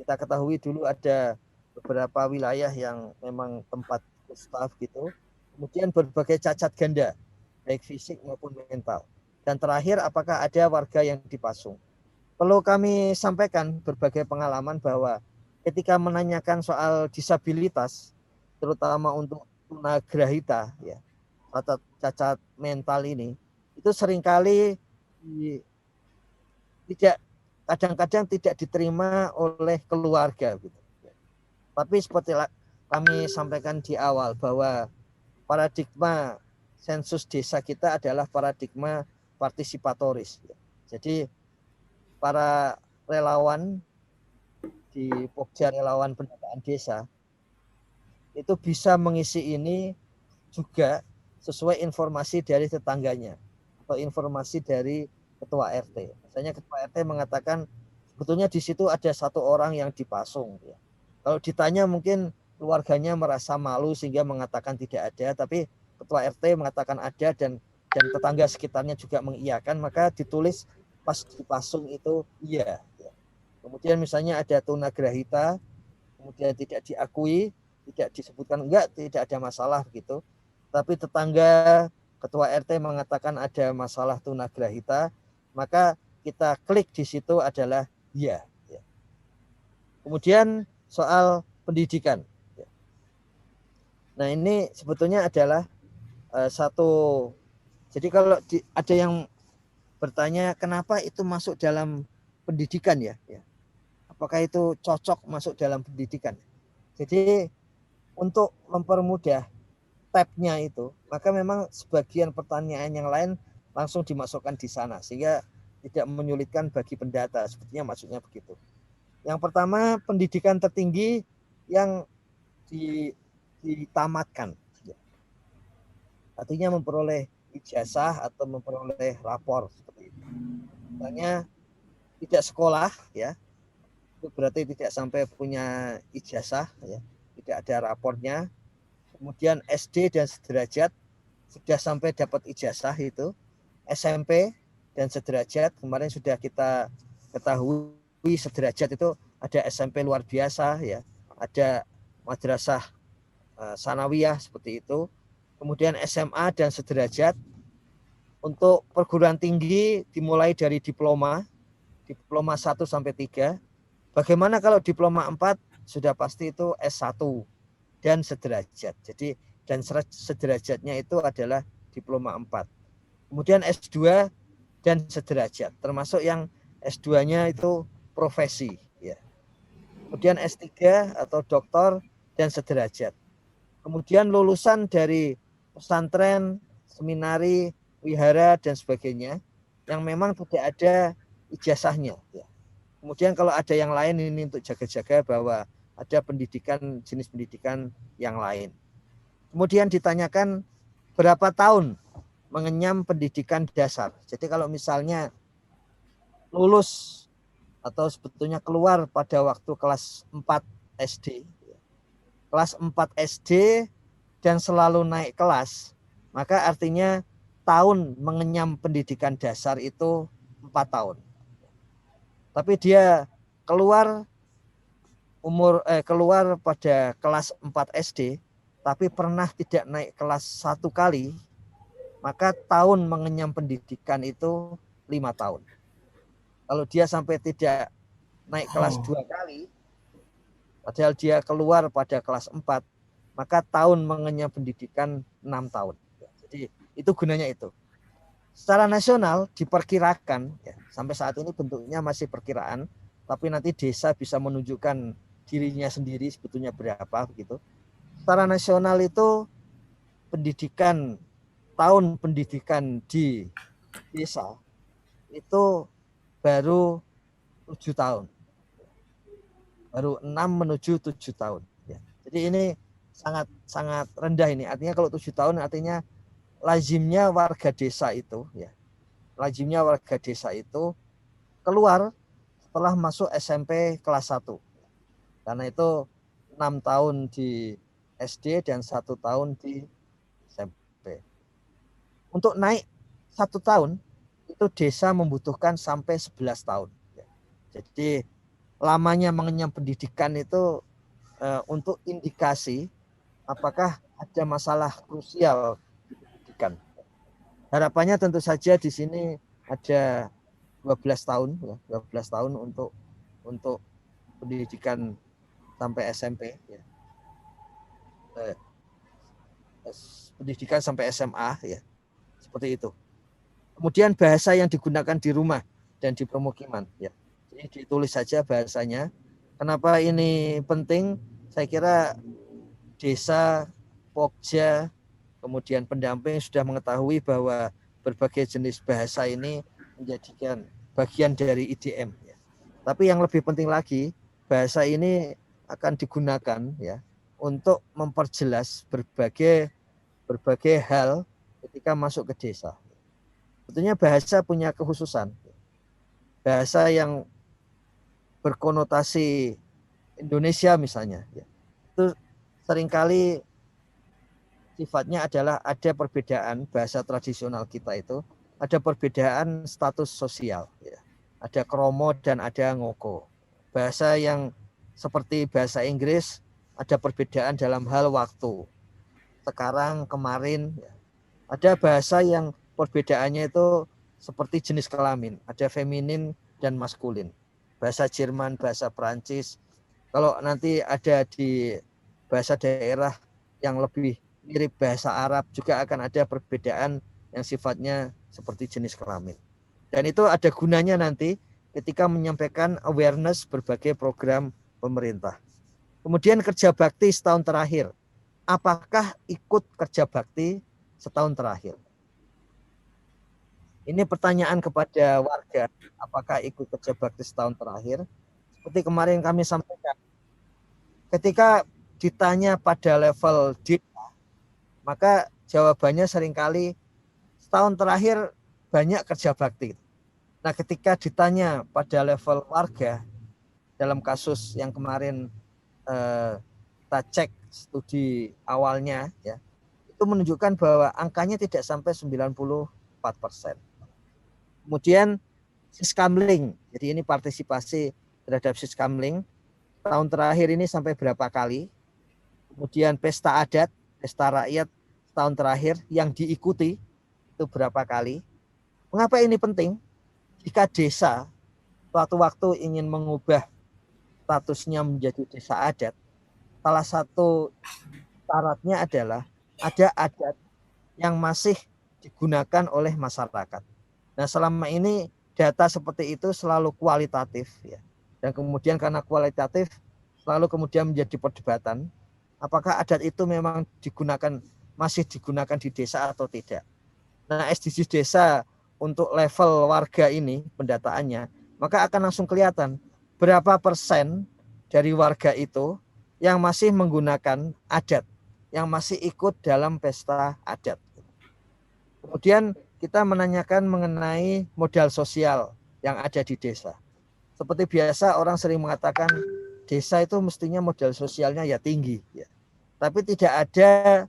Kita ketahui dulu ada beberapa wilayah yang memang tempat kusta gitu. Kemudian berbagai cacat ganda, baik fisik maupun mental. Dan terakhir, apakah ada warga yang dipasung? Perlu kami sampaikan berbagai pengalaman bahwa ketika menanyakan soal disabilitas, terutama untuk tunagrahita, ya, cacat mental ini, itu seringkali tidak kadang-kadang tidak diterima oleh keluarga gitu. Tapi seperti kami sampaikan di awal bahwa paradigma sensus desa kita adalah paradigma partisipatoris. Jadi para relawan di Pokja Relawan Pendataan Desa itu bisa mengisi ini juga sesuai informasi dari tetangganya atau informasi dari ketua RT. Misalnya ketua RT mengatakan sebetulnya di situ ada satu orang yang dipasung. Ya. Kalau ditanya mungkin keluarganya merasa malu sehingga mengatakan tidak ada, tapi ketua RT mengatakan ada dan tetangga sekitarnya juga mengiyakan, maka ditulis pas dipasung itu iya. Ya. Kemudian misalnya ada tunagrahita, kemudian tidak diakui, tidak disebutkan enggak, tidak ada masalah begitu. Tapi tetangga ketua RT mengatakan ada masalah tunagrahita, maka kita klik di situ adalah ya. Kemudian soal pendidikan. Nah ini sebetulnya adalah satu. Jadi kalau ada yang bertanya kenapa itu masuk dalam pendidikan ya? Apakah itu cocok masuk dalam pendidikan? Jadi untuk mempermudah tab-nya itu, maka memang sebagian pertanyaan yang lain langsung dimasukkan di sana sehingga tidak menyulitkan bagi pendata. Sepertinya maksudnya begitu. Yang pertama, pendidikan tertinggi yang ditamatkan. Artinya memperoleh ijazah atau memperoleh rapor seperti itu. Misalnya tidak sekolah ya, itu berarti tidak sampai punya ijazah ya, tidak ada rapornya. Kemudian SD dan sederajat sudah sampai dapat ijazah itu. SMP dan sederajat kemarin sudah kita ketahui sederajat itu ada SMP luar biasa ya, ada madrasah sanawiyah seperti itu. Kemudian SMA dan sederajat. Untuk perguruan tinggi dimulai dari diploma 1 sampai 3. Bagaimana kalau diploma 4 sudah pasti itu S1 dan sederajat. Jadi dan sederajatnya itu adalah diploma 4. Kemudian S2 dan sederajat, termasuk yang S2-nya itu profesi ya. Kemudian S3 atau doktor dan sederajat. Kemudian lulusan dari pesantren, seminari, wihara dan sebagainya yang memang tidak ada ijazahnya ya. Kemudian kalau ada yang lain ini untuk jaga-jaga bahwa ada pendidikan, jenis pendidikan yang lain. Kemudian ditanyakan berapa tahun mengenyam pendidikan dasar. Jadi kalau misalnya lulus atau sebetulnya keluar pada waktu kelas 4 SD. Kelas 4 SD dan selalu naik kelas, maka artinya tahun mengenyam pendidikan dasar itu 4 tahun. Tapi dia keluar keluar pada kelas 4 SD, tapi pernah tidak naik kelas 1 kali, maka tahun mengenyam pendidikan itu 5 tahun. Kalau dia sampai tidak naik kelas 2 kali, padahal dia keluar pada kelas 4, maka tahun mengenyam pendidikan 6 tahun. Jadi itu gunanya itu. Secara nasional diperkirakan, ya, sampai saat ini bentuknya masih perkiraan, tapi nanti desa bisa menunjukkan dirinya sendiri sebetulnya berapa begitu. Secara nasional itu tahun pendidikan di desa itu baru 7 tahun. Baru 6 menuju 7 tahun. Ya. Jadi ini sangat rendah ini. Artinya kalau 7 tahun artinya lazimnya warga desa itu, ya, lazimnya warga desa itu keluar setelah masuk SMP kelas 1. Karena itu 6 tahun di SD dan 1 tahun di SMP. Untuk naik 1 tahun itu desa membutuhkan sampai 11 tahun. Jadi lamanya mengenyam pendidikan itu untuk indikasi apakah ada masalah krusial di pendidikan. Harapannya tentu saja di sini ada 12 tahun, ya, 12 tahun untuk pendidikan sampai SMP, ya. Pendidikan sampai SMA, ya, seperti itu. Kemudian bahasa yang digunakan di rumah dan di pemukiman, ya. Jadi ditulis saja bahasanya. Kenapa ini penting? Saya kira desa, Pokja, kemudian pendamping sudah mengetahui bahwa berbagai jenis bahasa ini menjadikan bagian dari IDM. Ya. Tapi yang lebih penting lagi, bahasa ini akan digunakan, ya, untuk memperjelas berbagai hal ketika masuk ke desa. Sebetulnya bahasa punya kekhususan. Bahasa yang berkonotasi Indonesia misalnya, ya, itu seringkali sifatnya adalah ada perbedaan bahasa tradisional kita itu, ada perbedaan status sosial, ya. Ada kromo dan ada ngoko. Bahasa yang seperti bahasa Inggris ada perbedaan dalam hal waktu, sekarang, kemarin, ya. Ada bahasa yang perbedaannya itu seperti jenis kelamin, ada feminin dan maskulin. Bahasa Jerman, bahasa Perancis. Kalau nanti ada di bahasa daerah yang lebih mirip bahasa Arab, juga akan ada perbedaan yang sifatnya seperti jenis kelamin. Dan itu ada gunanya nanti ketika menyampaikan awareness berbagai program pemerintah. Kemudian kerja bakti setahun terakhir. Apakah ikut kerja bakti setahun terakhir? Ini pertanyaan kepada warga, apakah ikut kerja bakti setahun terakhir? Seperti kemarin kami sampaikan, ketika ditanya pada level desa, maka jawabannya seringkali setahun terakhir banyak kerja bakti. Nah, ketika ditanya pada level warga, dalam kasus yang kemarin kita cek studi awalnya, ya, itu menunjukkan bahwa angkanya tidak sampai 94%. Kemudian Siskamling, jadi ini partisipasi terhadap Siskamling tahun terakhir ini sampai berapa kali. Kemudian pesta adat, pesta rakyat tahun terakhir yang diikuti itu berapa kali. Mengapa ini penting? Jika desa suatu waktu ingin mengubah statusnya menjadi desa adat, salah satu syaratnya adalah ada adat yang masih digunakan oleh masyarakat. Nah, selama ini data seperti itu selalu kualitatif, ya. Dan kemudian karena kualitatif selalu kemudian menjadi perdebatan apakah adat itu memang masih digunakan di desa atau tidak. Nah, SDGs desa untuk level warga ini pendataannya, maka akan langsung kelihatan berapa persen dari warga itu yang masih menggunakan adat, yang masih ikut dalam pesta adat. Kemudian kita menanyakan mengenai modal sosial yang ada di desa. Seperti biasa orang sering mengatakan desa itu mestinya modal sosialnya ya tinggi, ya. Tapi tidak ada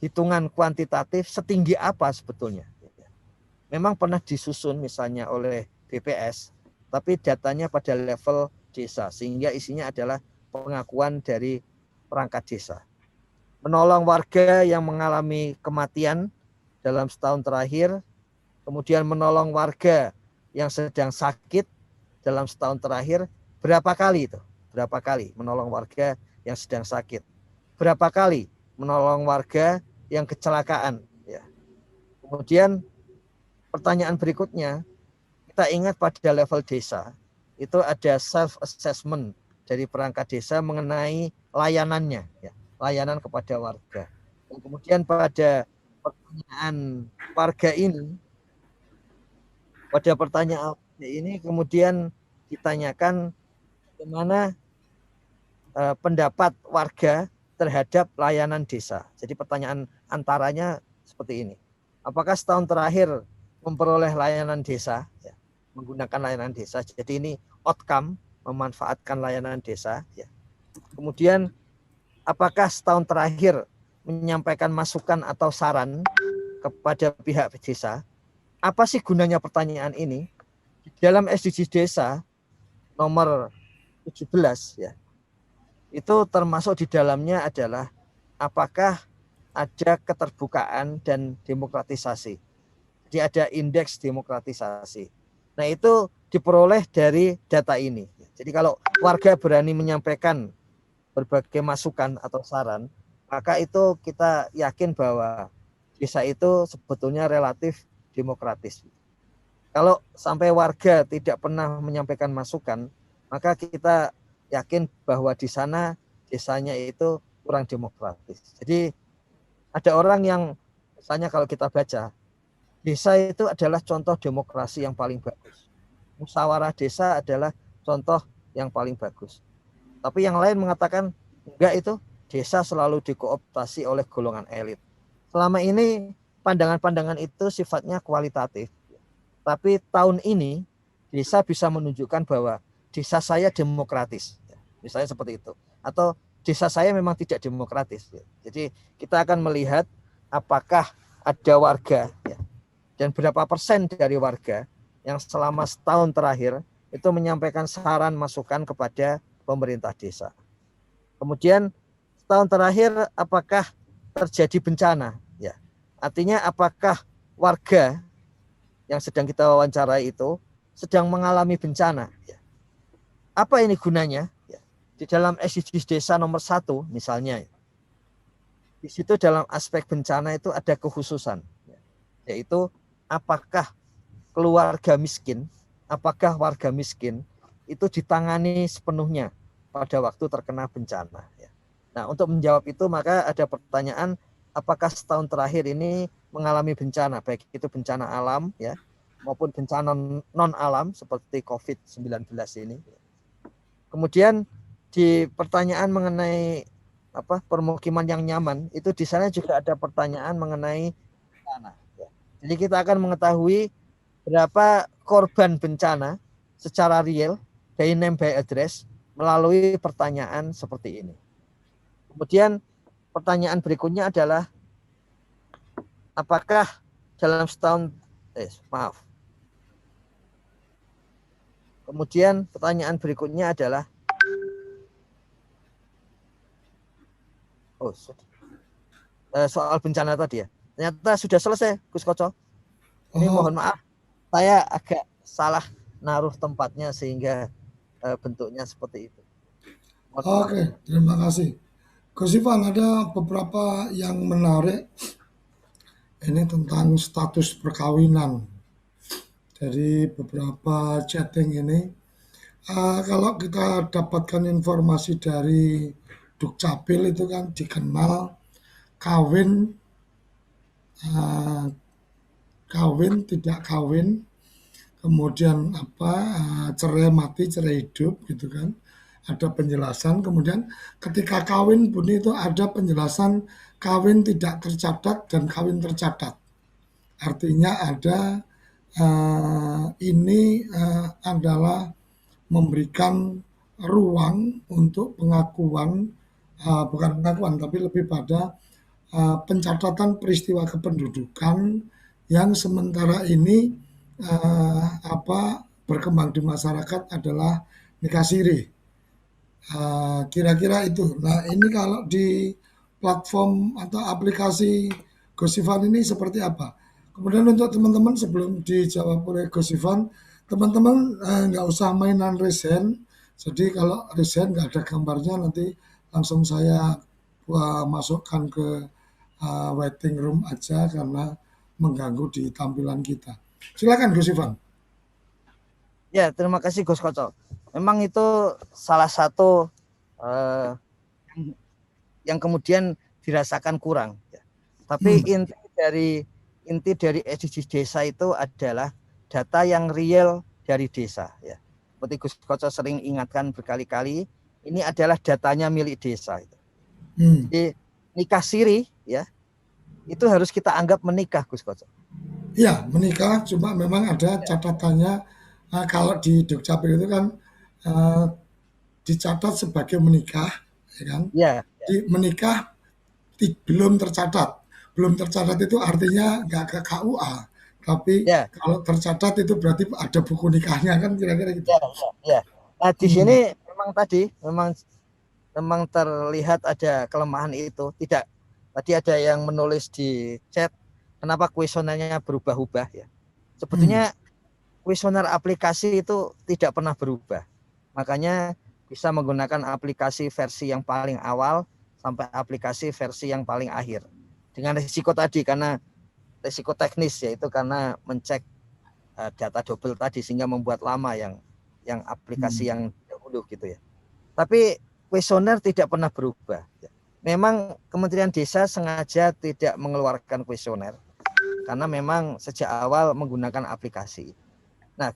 hitungan kuantitatif setinggi apa sebetulnya. Memang pernah disusun misalnya oleh BPS, tapi datanya pada level desa, sehingga isinya adalah pengakuan dari perangkat desa. Menolong warga yang mengalami kematian dalam setahun terakhir, kemudian menolong warga yang sedang sakit dalam setahun terakhir. Berapa kali itu? Berapa kali menolong warga yang sedang sakit? Berapa kali menolong warga yang kecelakaan? Ya. Kemudian pertanyaan berikutnya, kita ingat pada level desa, itu ada self-assessment dari perangkat desa mengenai layanannya, ya, layanan kepada warga. Dan kemudian pada pertanyaan warga ini, kemudian ditanyakan bagaimana pendapat warga terhadap layanan desa. Jadi pertanyaan antaranya seperti ini. Apakah setahun terakhir memperoleh layanan desa, ya, menggunakan layanan desa. Jadi ini outcome, memanfaatkan layanan desa. Ya. Kemudian apakah setahun terakhir menyampaikan masukan atau saran kepada pihak desa? Apa sih gunanya pertanyaan ini? Di dalam SDGs desa nomor 17, ya, itu termasuk di dalamnya adalah apakah ada keterbukaan dan demokratisasi. Jadi ada indeks demokratisasi. Nah, itu diperoleh dari data ini. Jadi kalau warga berani menyampaikan berbagai masukan atau saran, maka itu kita yakin bahwa desa itu sebetulnya relatif demokratis. Kalau sampai warga tidak pernah menyampaikan masukan, maka kita yakin bahwa di sana desanya itu kurang demokratis. Jadi ada orang yang misalnya kalau kita baca, desa itu adalah contoh demokrasi yang paling bagus. Musyawarah desa adalah contoh yang paling bagus. Tapi yang lain mengatakan enggak, itu desa selalu dikooptasi oleh golongan elit. Selama ini pandangan-pandangan itu sifatnya kualitatif. Tapi tahun ini desa bisa menunjukkan bahwa desa saya demokratis. Misalnya seperti itu. Atau desa saya memang tidak demokratis. Jadi kita akan melihat apakah ada warga, ya, dan berapa persen dari warga yang selama setahun terakhir itu menyampaikan saran masukan kepada pemerintah desa. Kemudian setahun terakhir apakah terjadi bencana? Ya, artinya apakah warga yang sedang kita wawancarai itu sedang mengalami bencana? Ya. Apa ini gunanya? Ya. Di dalam SDGs desa nomor 1 misalnya, di situ dalam aspek bencana itu ada kekhususan, yaitu apakah keluarga miskin, apakah warga miskin itu ditangani sepenuhnya pada waktu terkena bencana. Nah, untuk menjawab itu maka ada pertanyaan, apakah setahun terakhir ini mengalami bencana, baik itu bencana alam, ya, maupun bencana non alam seperti COVID-19 ini. Kemudian di pertanyaan mengenai permukiman yang nyaman, itu di sana juga ada pertanyaan mengenai bencana. Jadi kita akan mengetahui berapa korban bencana secara real, by name by address, melalui pertanyaan seperti ini. Kemudian pertanyaan berikutnya adalah apakah dalam setahun Kemudian pertanyaan berikutnya adalah soal bencana tadi, ya. Ternyata sudah selesai, Gus Koco. Ini mohon maaf, saya agak salah naruh tempatnya sehingga bentuknya seperti itu. Oke, terima kasih. Gus Ivan, ada beberapa yang menarik ini tentang status perkawinan dari beberapa chatting ini. Kalau kita dapatkan informasi dari Dukcapil itu kan dikenal kawin, tidak kawin, kemudian cerai mati, cerai hidup gitu kan. Ada penjelasan, kemudian ketika kawin pun itu ada penjelasan kawin tidak tercatat dan kawin tercatat. Artinya ada ini adalah memberikan ruang untuk pengakuan, bukan pengakuan tapi lebih pada pencatatan peristiwa kependudukan yang sementara ini berkembang di masyarakat adalah nikah siri. Kira-kira itu. Nah, ini kalau di platform atau aplikasi Gosivan ini seperti apa? Kemudian untuk teman-teman sebelum dijawab oleh Gosivan, teman-teman nggak usah mainan raise hand. Jadi kalau raise hand nggak ada gambarnya nanti langsung saya masukkan ke waiting room aja karena mengganggu di tampilan kita. Silakan Gosivan. Ya, terima kasih Gus Koco. Memang itu salah satu uh, yang kemudian dirasakan kurang. Ya. Tapi Hmm. inti dari SDGs desa itu adalah data yang real dari desa. Ya. Seperti Gus Koco sering ingatkan berkali-kali, ini adalah datanya milik desa. Hmm. Jadi nikah siri, ya, itu harus kita anggap menikah, Gus Koco. Iya, menikah, cuma memang ada catatannya kalau di Dukcapil itu kan uh, dicatat sebagai menikah, ya kan? Ya, Di menikah belum tercatat. Belum tercatat itu artinya nggak ke KUA, tapi ya, kalau tercatat itu berarti ada buku nikahnya kan kira-kira gitu. ya, ya. Nah, di Hmm. sini memang terlihat ada kelemahan itu. Tidak, tadi ada yang menulis di chat, kenapa kuesionernya berubah-ubah ya. Hmm. Sebetulnya kuesioner aplikasi itu tidak pernah berubah. Makanya bisa menggunakan aplikasi versi yang paling awal sampai aplikasi versi yang paling akhir. Dengan risiko tadi, karena risiko teknis yaitu karena mencek data double tadi sehingga membuat lama yang aplikasi Hmm. yang dahulu gitu ya. Tapi kuesioner tidak pernah berubah. Memang Kementerian Desa sengaja tidak mengeluarkan kuesioner karena memang sejak awal menggunakan aplikasi. Nah,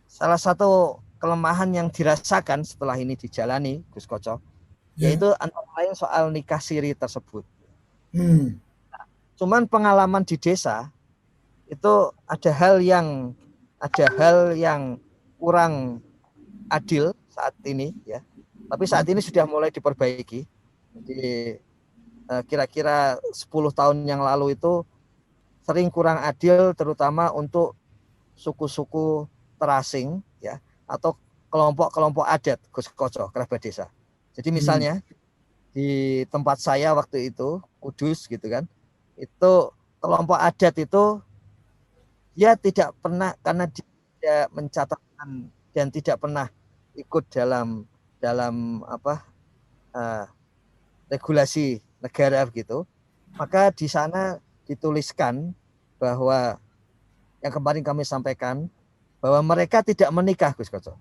salah satu kelemahan yang dirasakan setelah ini dijalani, Gus Koco, Ya. yaitu antara lain soal nikah siri tersebut. Hmm. Cuman pengalaman di desa itu ada hal yang kurang adil saat ini ya. Tapi saat ini sudah mulai diperbaiki. Jadi kira-kira 10 tahun yang lalu itu sering kurang adil terutama untuk suku-suku terasing ya atau kelompok-kelompok adat Gus Koco kerabat desa. Jadi Hmm. misalnya di tempat saya waktu itu Kudus gitu kan, itu kelompok adat itu dia tidak pernah karena tidak mencatatkan dan tidak pernah ikut dalam dalam apa uh, regulasi negara begitu, maka di sana dituliskan bahwa yang kemarin kami sampaikan bahwa mereka tidak menikah, Gus Koco.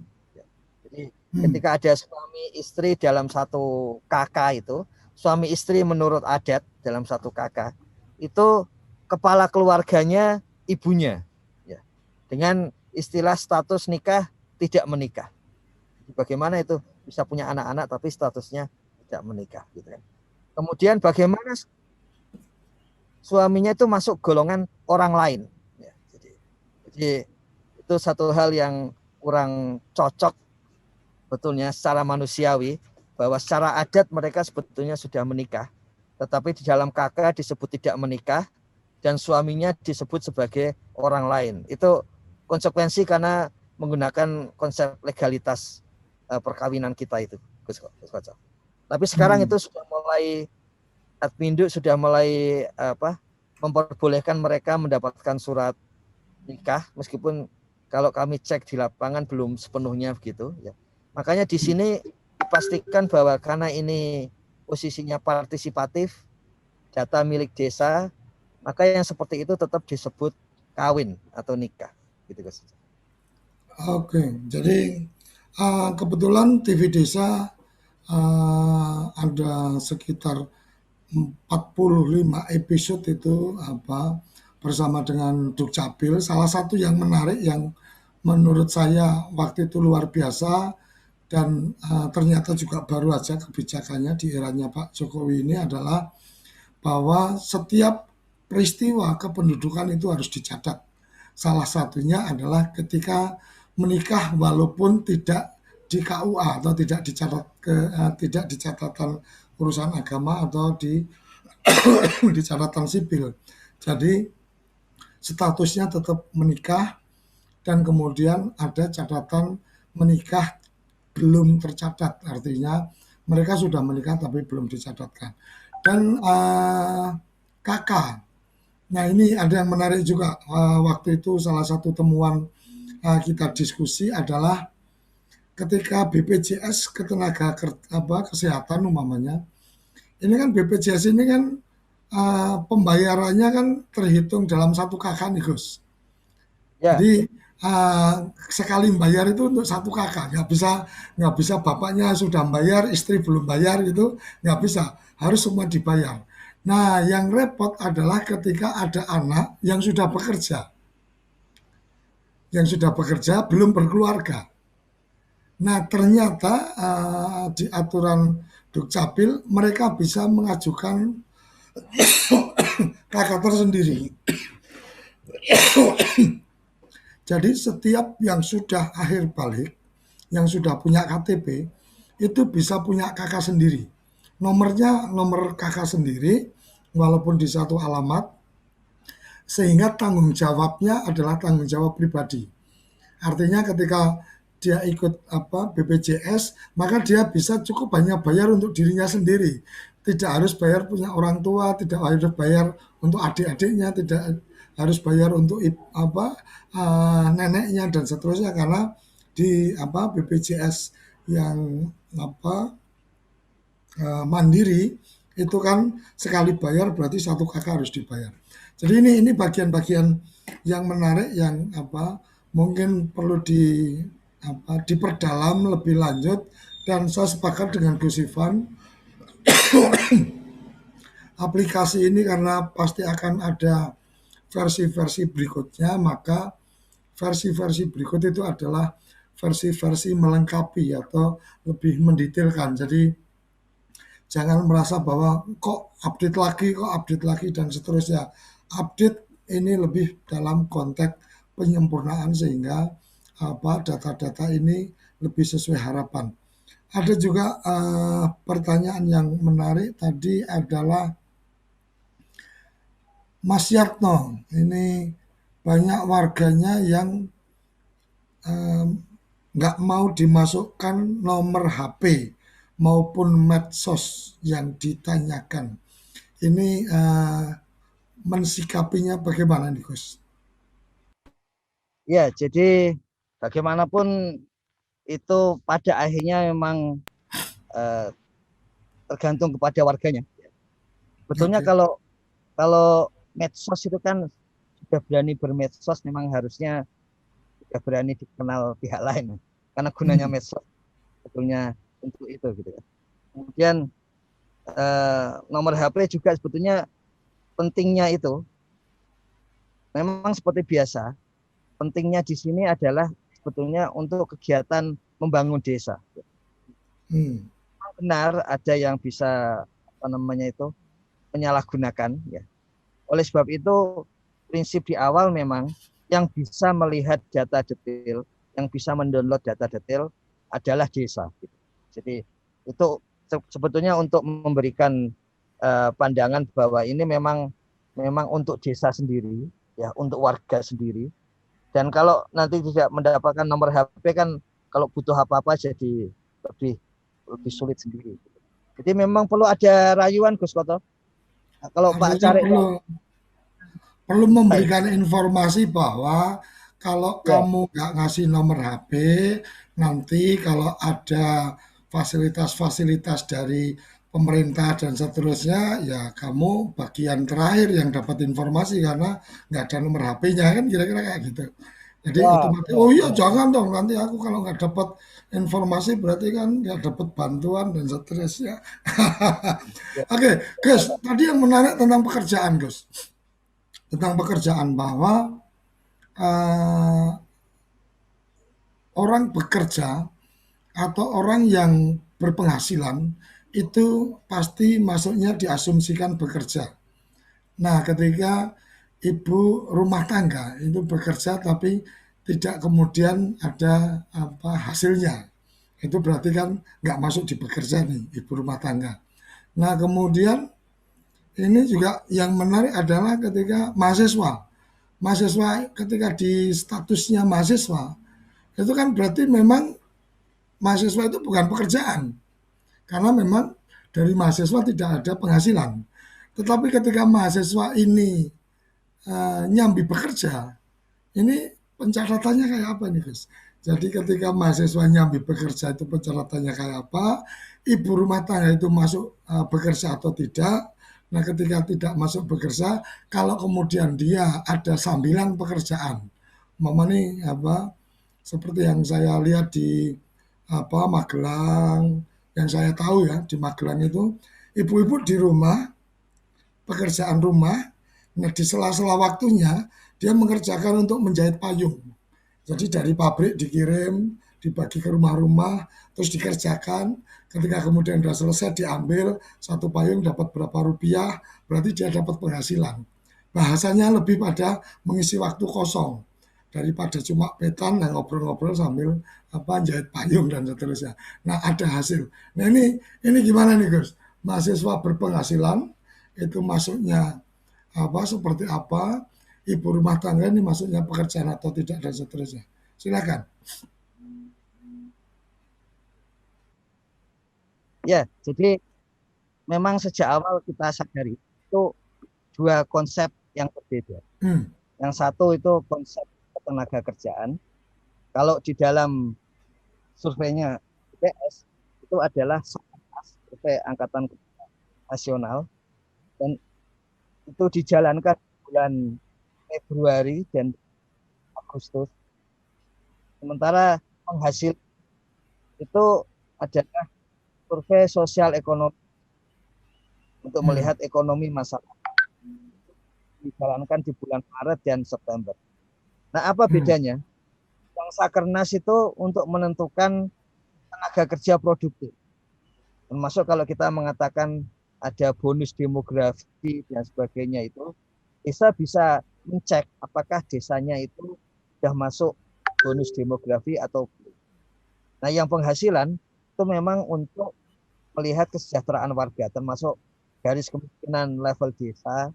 Jadi Hmm. ketika ada suami istri dalam satu kakak itu, suami istri menurut adat dalam satu kakak itu kepala keluarganya ibunya, ya, dengan istilah status nikah tidak menikah. Bagaimana itu bisa punya anak-anak tapi statusnya tidak menikah, gitu kan? Kemudian bagaimana suaminya itu masuk golongan orang lain, ya, jadi itu satu hal yang kurang cocok betulnya secara manusiawi, bahwa secara adat mereka sebetulnya sudah menikah, tetapi di dalam KK disebut tidak menikah dan suaminya disebut sebagai orang lain. Itu konsekuensi karena menggunakan konsep legalitas perkawinan kita itu, Gus Koco. Tapi sekarang Hmm. itu sudah mulai, Admindu sudah mulai memperbolehkan mereka mendapatkan surat nikah, meskipun kalau kami cek di lapangan belum sepenuhnya begitu ya. Makanya di sini dipastikan bahwa karena ini posisinya partisipatif, data milik desa, maka yang seperti itu tetap disebut kawin atau nikah gitu guys. Oke, jadi kebetulan TV Desa ada sekitar 45 episode itu bersama dengan Dukcapil. Salah satu yang menarik yang menurut saya waktu itu luar biasa dan ternyata juga baru aja kebijakannya di eranya Pak Jokowi ini adalah bahwa setiap peristiwa kependudukan itu harus dicatat. Salah satunya adalah ketika menikah walaupun tidak di KUA atau tidak dicatat tidak di catatan urusan agama atau di di catatan sipil. Jadi statusnya tetap menikah dan kemudian ada catatan menikah belum tercatat, artinya mereka sudah menikah tapi belum dicatatkan. Dan kakak, nah ini ada yang menarik juga, waktu itu salah satu temuan kita diskusi adalah ketika BPJS ketenaga kesehatan umpamanya, ini kan BPJS ini kan pembayarannya kan terhitung dalam satu kakak nih Gus. Ya, Jadi sekali bayar itu untuk satu kakak, nggak bisa bapaknya sudah bayar, istri belum bayar gitu, nggak bisa, harus semua dibayar. Nah, yang repot adalah ketika ada anak yang sudah bekerja belum berkeluarga. Nah, ternyata di aturan Dukcapil mereka bisa mengajukan kakak tersendiri. Jadi setiap yang sudah akhir balik, yang sudah punya KTP, itu bisa punya kakak sendiri. Nomornya nomor kakak sendiri, walaupun di satu alamat, sehingga tanggung jawabnya adalah tanggung jawab pribadi. Artinya ketika dia ikut BPJS, maka dia bisa cukup banyak bayar untuk dirinya sendiri. Tidak harus bayar punya orang tua, tidak harus bayar untuk adik-adiknya, tidak harus bayar untuk neneknya dan seterusnya, karena di BPJS yang mandiri itu kan sekali bayar berarti satu kakak harus dibayar. Jadi ini bagian-bagian yang menarik yang mungkin perlu diperdalam lebih lanjut, dan saya sepakat dengan Gus Ivan, aplikasi ini karena pasti akan ada versi-versi berikutnya, maka versi-versi berikut itu adalah versi-versi melengkapi atau lebih mendetailkan. Jadi jangan merasa bahwa kok update lagi dan seterusnya. Update ini lebih dalam konteks penyempurnaan sehingga data-data ini lebih sesuai harapan. Ada juga pertanyaan yang menarik tadi adalah Mas Yatno. Ini banyak warganya yang nggak mau dimasukkan nomor HP maupun medsos yang ditanyakan. Ini mensikapinya bagaimana nih Gus? ya. Jadi bagaimanapun itu pada akhirnya memang eh, tergantung kepada warganya. Betulnya Oke. kalau kalau medsos itu kan sudah berani bermedsos, memang harusnya sudah berani dikenal pihak lain, karena gunanya Hmm. medsos sebetulnya untuk itu gitu ya. Kemudian nomor HP juga sebetulnya pentingnya itu memang seperti biasa. Pentingnya di sini adalah sebetulnya untuk kegiatan membangun desa. Hmm. Benar ada yang bisa menyalahgunakan ya. Oleh sebab itu prinsip di awal memang yang bisa melihat data detail, yang bisa mendownload data detail adalah desa. Jadi itu sebetulnya untuk memberikan pandangan bahwa ini memang untuk desa sendiri, ya, untuk warga sendiri. Dan kalau nanti tidak mendapatkan nomor HP kan, kalau butuh apa-apa jadi lebih lebih sulit sendiri. Jadi memang perlu ada rayuan Gus Koto. Nah, kalau Pak Artinya Cari perlu memberikan informasi bahwa kalau ya, kamu nggak ngasih nomor HP, nanti kalau ada fasilitas-fasilitas dari pemerintah dan seterusnya, ya kamu bagian terakhir yang dapat informasi karena nggak ada nomor HP-nya, kan kira-kira kayak gitu. Jadi ya, otomatis, benar, oh iya benar. jangan dong, nanti aku kalau nggak dapat informasi berarti kan nggak dapat bantuan dan seterusnya. Ya, Oke, Gus, tadi yang menarik tentang pekerjaan, Gus. Tentang pekerjaan bahwa eh, orang bekerja atau orang yang berpenghasilan itu pasti masuknya diasumsikan bekerja. Nah, ketika ibu rumah tangga itu bekerja tapi tidak kemudian ada hasilnya, itu berarti kan nggak masuk di bekerja nih ibu rumah tangga. Nah, kemudian ini juga yang menarik adalah ketika mahasiswa ketika di statusnya mahasiswa itu kan berarti memang mahasiswa itu bukan pekerjaan, karena memang dari mahasiswa tidak ada penghasilan. Tetapi ketika mahasiswa ini nyambi bekerja, ini pencatatannya kayak apa nih, Gus? Jadi ketika mahasiswa nyambi bekerja itu pencatatannya kayak apa? Ibu rumah tangga itu masuk bekerja atau tidak? Nah, ketika tidak masuk bekerja, kalau kemudian dia ada sambilan pekerjaan, mama nih apa? Seperti yang saya lihat di apa Magelang, yang saya tahu ya di Magelang itu ibu-ibu di rumah pekerjaan rumah. Nah, di sela-sela waktunya dia mengerjakan untuk menjahit payung. Jadi dari pabrik dikirim, dibagi ke rumah-rumah, terus dikerjakan. Ketika kemudian sudah selesai diambil satu payung dapat berapa rupiah, berarti dia dapat penghasilan. Bahasanya lebih pada mengisi waktu kosong daripada cuma petan dan ngobrol-ngobrol sambil apa jahit payung dan seterusnya. Nah, ada hasil. Nah, ini gimana nih, Gus? Mahasiswa berpenghasilan itu masuknya apa seperti apa, ibu rumah tangga ini masuknya pekerjaan atau tidak dan seterusnya. Silakan. Ya, jadi memang sejak awal kita sadari itu dua konsep yang berbeda. Hmm. Yang satu itu konsep tenaga kerjaan. Kalau di dalam surveinya BPS itu adalah survei Angkatan Kerja Nasional, dan itu dijalankan bulan Februari dan Agustus. Sementara penghasil itu adalah survei sosial ekonomi untuk melihat ekonomi masyarakat, dijalankan di bulan Maret dan September. Nah, apa bedanya? Yang Sakernas itu untuk menentukan tenaga kerja produktif. Termasuk kalau kita mengatakan ada bonus demografi dan sebagainya, itu desa bisa mencek apakah desanya itu sudah masuk bonus demografi atau belum. Nah, yang penghasilan itu memang untuk melihat kesejahteraan warga, termasuk garis kemiskinan level desa,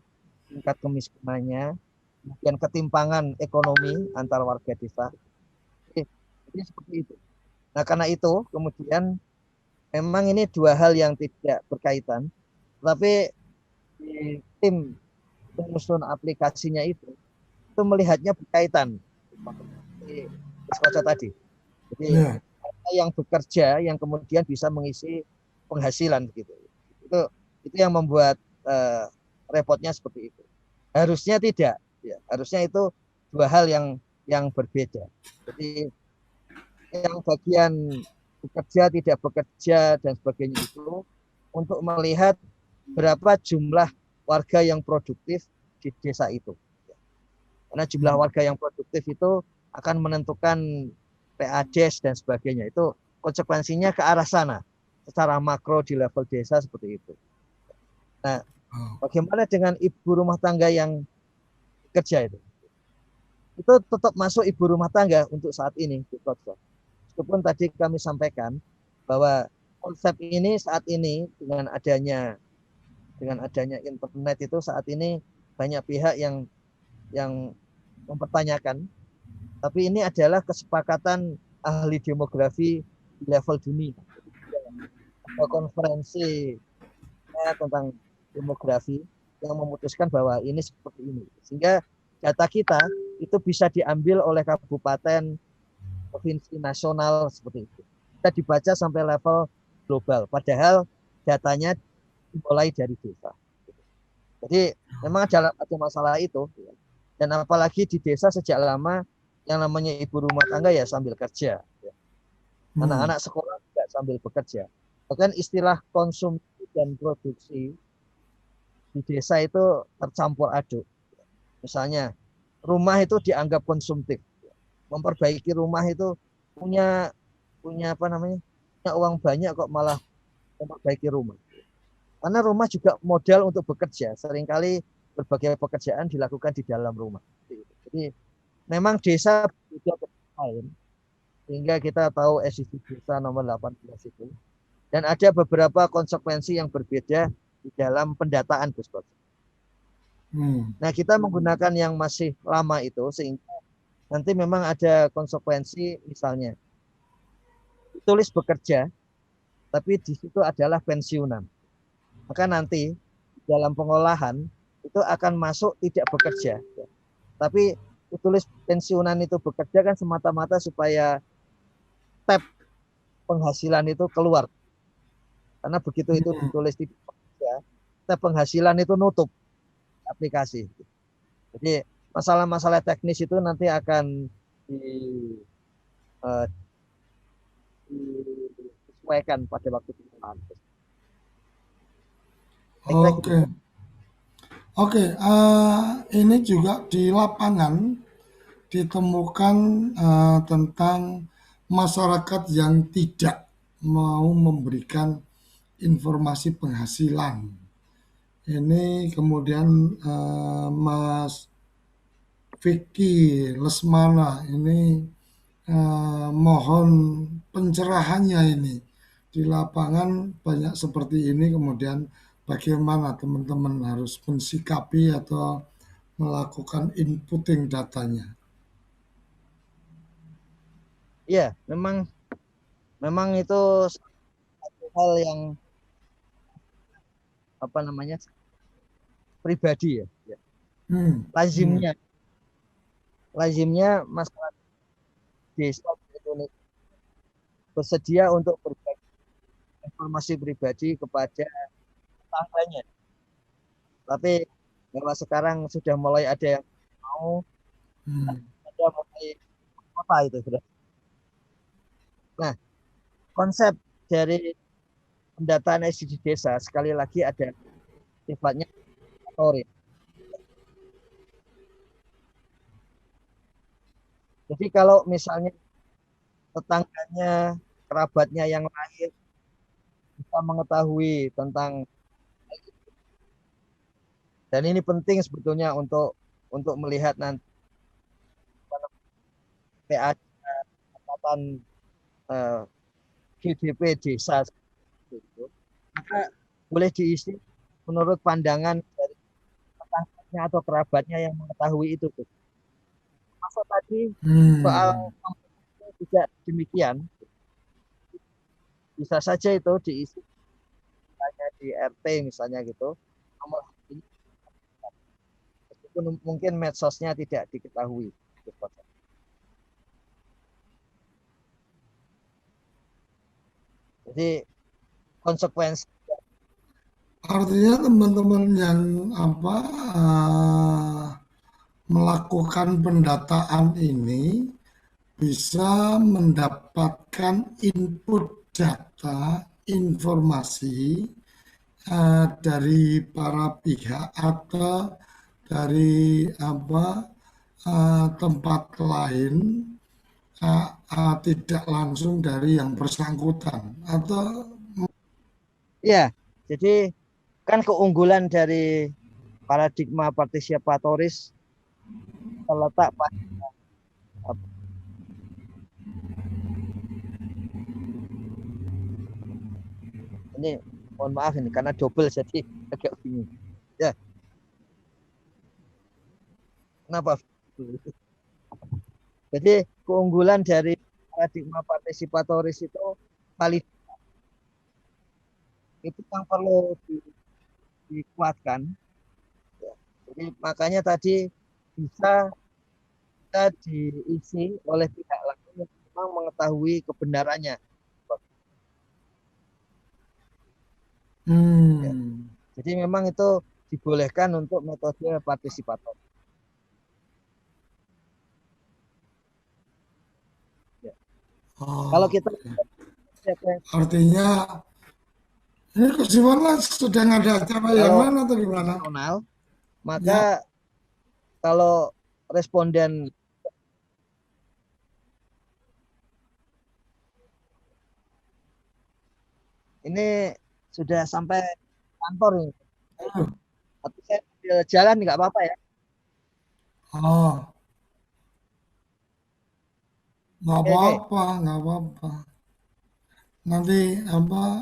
tingkat kemiskinannya, kemudian ketimpangan ekonomi antar warga desa. Jadi seperti itu. Nah, karena itu kemudian memang ini dua hal yang tidak berkaitan, tapi di tim penyusun aplikasinya itu melihatnya berkaitan seperti Mas tadi. Jadi yang bekerja yang kemudian bisa mengisi penghasilan gitu. Itu yang membuat repotnya seperti itu. Harusnya tidak, ya, harusnya itu dua hal yang berbeda. Jadi yang bagian bekerja tidak bekerja dan sebagainya itu untuk melihat berapa jumlah warga yang produktif di desa itu. Karena jumlah warga yang produktif itu akan menentukan PADES dan sebagainya. Itu konsekuensinya ke arah sana. Secara makro di level desa seperti itu. Nah, bagaimana dengan ibu rumah tangga yang kerja itu? Itu tetap masuk ibu rumah tangga untuk saat ini. Meskipun tadi kami sampaikan bahwa konsep ini saat ini dengan adanya internet itu saat ini banyak pihak yang mempertanyakan. Tapi ini adalah kesepakatan ahli demografi di level dunia. Ada konferensi tentang demografi yang memutuskan bahwa ini seperti ini. Sehingga data kita itu bisa diambil oleh kabupaten, provinsi, nasional seperti itu. Kita dibaca sampai level global. Padahal datanya dimulai dari desa. Jadi memang ada masalah itu. Dan apalagi di desa sejak lama yang namanya ibu rumah tangga ya sambil kerja. Anak-anak sekolah juga sambil bekerja. Bahkan istilah konsumsi dan produksi di desa itu tercampur aduk. Misalnya rumah itu dianggap konsumtif. Memperbaiki rumah itu punya apa namanya? Punya uang banyak kok malah memperbaiki rumah. Karena rumah juga modal untuk bekerja. Seringkali berbagai pekerjaan dilakukan di dalam rumah. Jadi memang desa juga lain. Sehingga kita tahu SDG desa nomor 18 itu. Dan ada beberapa konsekuensi yang berbeda di dalam pendataan, Gus Bos. Nah, kita menggunakan yang masih lama itu sehingga nanti memang ada konsekuensi, misalnya tulis bekerja, tapi di situ adalah pensiunan. Maka nanti dalam pengolahan itu akan masuk tidak bekerja. Tapi tulis pensiunan itu bekerja kan semata-mata supaya tab penghasilan itu keluar. Karena begitu itu ditulis tidak bekerja, tab penghasilan itu nutup aplikasi. Jadi masalah-masalah teknis itu nanti akan disesuaikan pada waktu pengolahan. Oke, oke. Ini juga di lapangan ditemukan tentang masyarakat yang tidak mau memberikan informasi penghasilan. Ini kemudian Mas Vicky Lesmana ini mohon pencerahannya ini. Di lapangan banyak seperti ini, kemudian bagaimana teman-teman harus mensikapi atau melakukan inputting datanya. Ya, memang itu satu hal yang pribadi ya. Lazimnya masyarakat desa Indonesia bersedia untuk berbagi informasi pribadi kepada tetangganya. Tapi bahwa sekarang sudah mulai ada yang mau, ada mulai apa itu sudah. Nah, konsep dari pendataan SDG desa sekali lagi ada sifatnya story. Jadi kalau misalnya tetangganya, kerabatnya yang lain bisa mengetahui tentang, dan ini penting sebetulnya untuk melihat nanti PA catatan GDP desa itu, maka boleh diisi menurut pandangan dari tetangganya atau kerabatnya yang mengetahui itu. Masa tadi soal tidak demikian, bisa saja itu diisi misalnya di RT misalnya gitu, nomor ini meskipun mungkin medsosnya tidak diketahui. Jadi konsekuensi. Artinya teman-teman yang melakukan pendataan ini bisa mendapatkan input data, informasi dari para pihak atau dari tempat lain, tidak langsung dari yang bersangkutan atau ya. Jadi kan keunggulan dari paradigma partisipatoris terletak pada ini, mohon maaf ini karena double jadi agak bingung. Ya. Kenapa? Jadi keunggulan dari paradigma partisipatoris itu valid. Itu yang perlu dikuatkan. Jadi makanya tadi bisa diisi oleh pihak lain yang memang mengetahui kebenarannya. Ya. Jadi memang itu dibolehkan untuk metode partisipator. Ya. Kalau kita artinya ini kesimpulan sedang ada acara yang mana atau gimana? Maka kalau responden ini sudah sampai kantor ini. Tapi saya jalan nggak apa-apa ya. Nggak apa-apa, nggak apa-apa. Nanti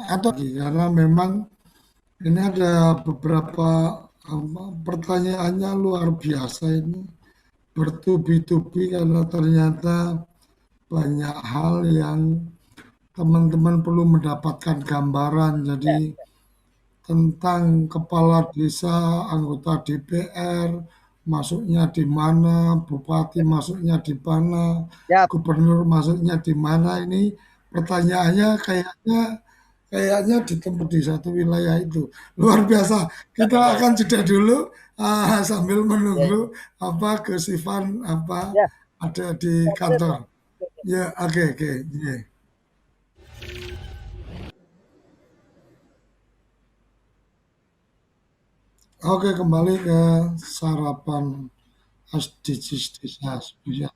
atau karena memang ini ada beberapa pertanyaannya luar biasa ini, bertubi-tubi karena ternyata banyak hal yang teman-teman perlu mendapatkan gambaran. Ya, Jadi tentang kepala desa, anggota DPR, masuknya di mana, bupati masuknya di mana, ya, gubernur masuknya di mana. Ini pertanyaannya kayaknya kayaknya di tempat di satu wilayah itu. Luar biasa. Kita ya, akan jeda dulu sambil ya, menunggu apa kesifan apa ya. ada di kantor. Ya, oke, oke. Iya. Oke, kembali ke sarapan SDGs desa spesial.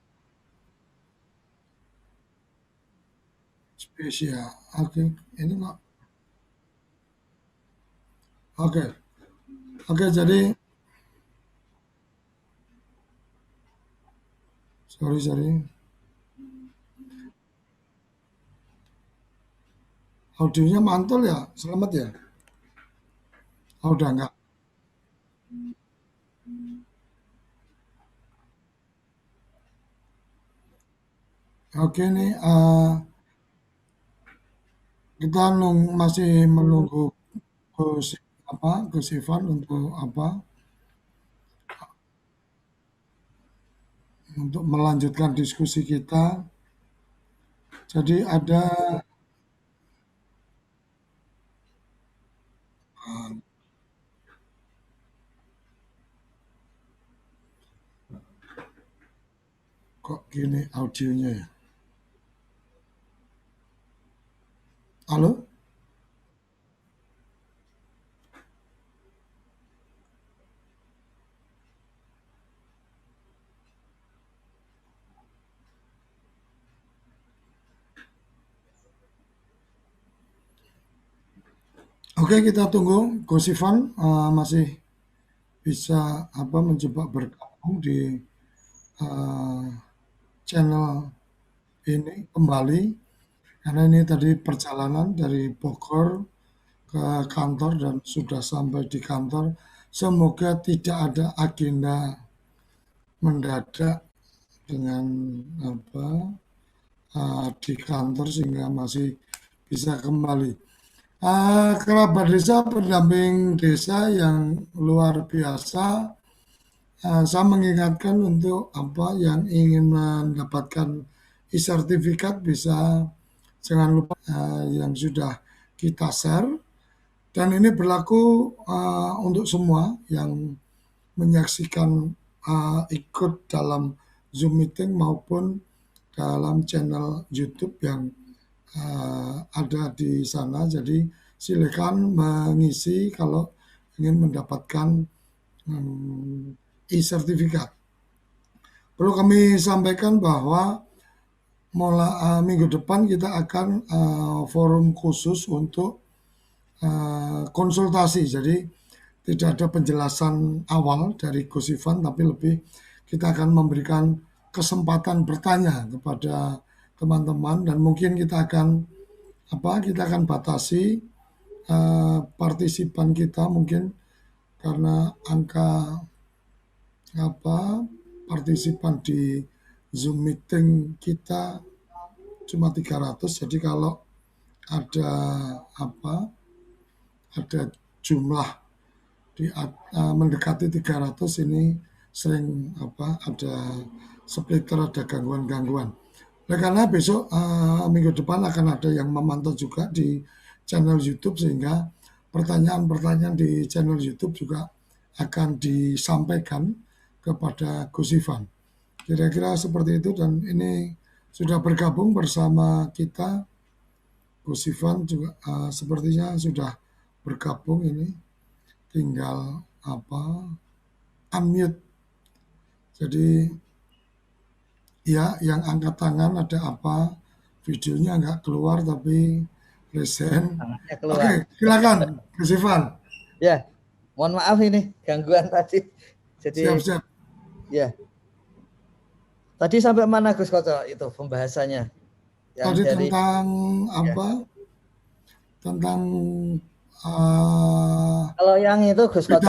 Spesial. Oke, ini kok. Oke, oke. Jadi, sorry, sorry. Audionya mantul ya. Selamat ya. Oh, udah enggak. Oke nih, kita masih menunggu Gus apa Gus Ivan untuk apa untuk melanjutkan diskusi kita. Jadi ada kok gini audionya ya. Halo? Oke, kita tunggu Gus Ivan masih bisa apa mencoba bergabung di eh, channel ini kembali karena ini tadi perjalanan dari Bogor ke kantor dan sudah sampai di kantor. Semoga tidak ada agenda mendadak dengan apa di kantor sehingga masih bisa kembali. Kerabat desa, pendamping desa yang luar biasa. Saya mengingatkan untuk apa yang ingin mendapatkan e-sertifikat bisa jangan lupa yang sudah kita share dan ini berlaku untuk semua yang menyaksikan ikut dalam Zoom meeting maupun dalam channel YouTube yang ada di sana. Jadi silakan mengisi kalau ingin mendapatkan e-sertifikat. Perlu kami sampaikan bahwa mulai minggu depan kita akan forum khusus untuk konsultasi. Jadi tidak ada penjelasan awal dari Gus Ivan, tapi lebih kita akan memberikan kesempatan bertanya kepada teman-teman dan mungkin kita akan kita akan batasi partisipan kita mungkin karena angka apa partisipan di Zoom meeting kita cuma 300. Jadi kalau ada apa ada jumlah di mendekati 300 ini sering ada splitter, ada gangguan-gangguan. Nah, karena besok minggu depan akan ada yang memantau juga di channel YouTube sehingga pertanyaan-pertanyaan di channel YouTube juga akan disampaikan kepada Gus Ivan. Kira-kira seperti itu dan ini sudah bergabung bersama kita Gus Ivan juga sepertinya sudah bergabung ini tinggal unmute. Jadi ya yang angkat tangan ada apa videonya nggak keluar tapi present. tangannya Oke, keluar. silakan Gus Ivan. Ya, mohon maaf ini gangguan tadi. Jadi Siap-siap. ya, tadi sampai mana Gus Koco itu pembahasannya? Yang Tadi dari tentang ya. Tentang Kalau yang itu Gus Koco,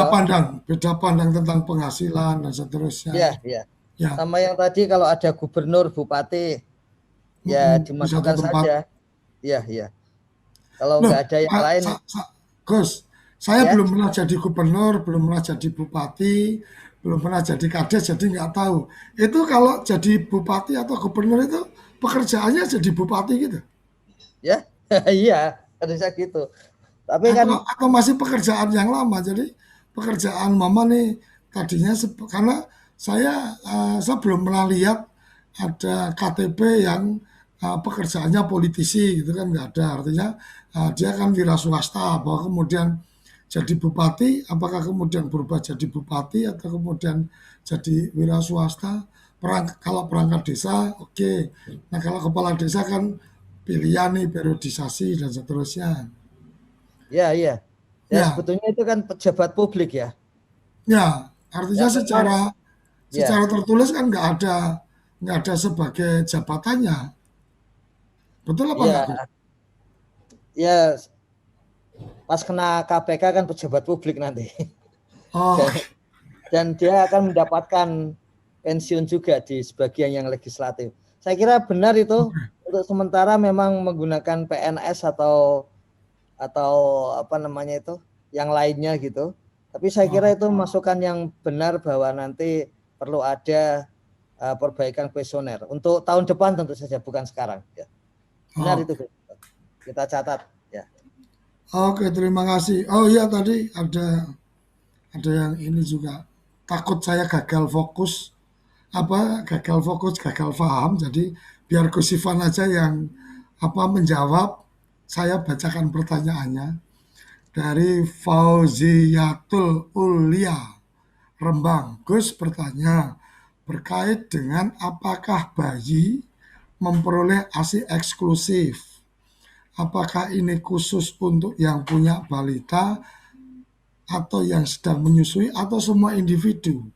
beda pandang tentang penghasilan dan seterusnya. ya, ya. Ya, Sama yang tadi kalau ada gubernur, bupati, ya di satu dimasukkan tempat. saja. Iya, iya. Kalau Loh, nggak ada yang Pak, lain, Gus, saya ya. belum pernah jadi gubernur, belum pernah jadi bupati, belum pernah jadi kades, jadi nggak tahu. Itu kalau jadi bupati atau gubernur itu pekerjaannya jadi bupati gitu? Ya, iya, harusnya gitu. Tapi kan Atau masih pekerjaan yang lama? Jadi pekerjaan mama nih tadinya karena saya belum pernah lihat ada KTP yang pekerjaannya politisi gitu kan nggak ada. Artinya dia kan wira swasta bahwa kemudian jadi bupati, apakah kemudian berubah jadi bupati atau kemudian jadi wira swasta? Kalau perangkat desa, oke. Nah kalau kepala desa kan pilihan nih periodisasi dan seterusnya. ya, iya. Ya Ya, sebetulnya itu kan pejabat publik ya. ya, artinya Ya memang secara secara ya, tertulis kan nggak ada sebagai jabatannya, betul apa enggak, Gus? ya, ya pas kena KPK kan pejabat publik nanti. Oh, Dan, dan dia akan mendapatkan pensiun juga di sebagian yang legislatif. Saya kira benar itu oke. untuk sementara memang menggunakan PNS atau apa namanya itu yang lainnya gitu. Tapi saya kira Oh, itu masukan yang benar bahwa nanti perlu ada perbaikan kuesioner untuk tahun depan tentu saja bukan sekarang. Ya. Benar itu oke. kita catat. Ya, Oke, terima kasih. Oh iya tadi ada yang ini juga takut saya gagal fokus, gagal fokus, gagal paham. Jadi biar Gus Ivan aja yang menjawab. Saya bacakan pertanyaannya dari Fauziatul Ulia Rembang. Gus bertanya, berkait dengan apakah bayi memperoleh ASI eksklusif? Apakah ini khusus untuk yang punya balita atau yang sedang menyusui atau semua individu?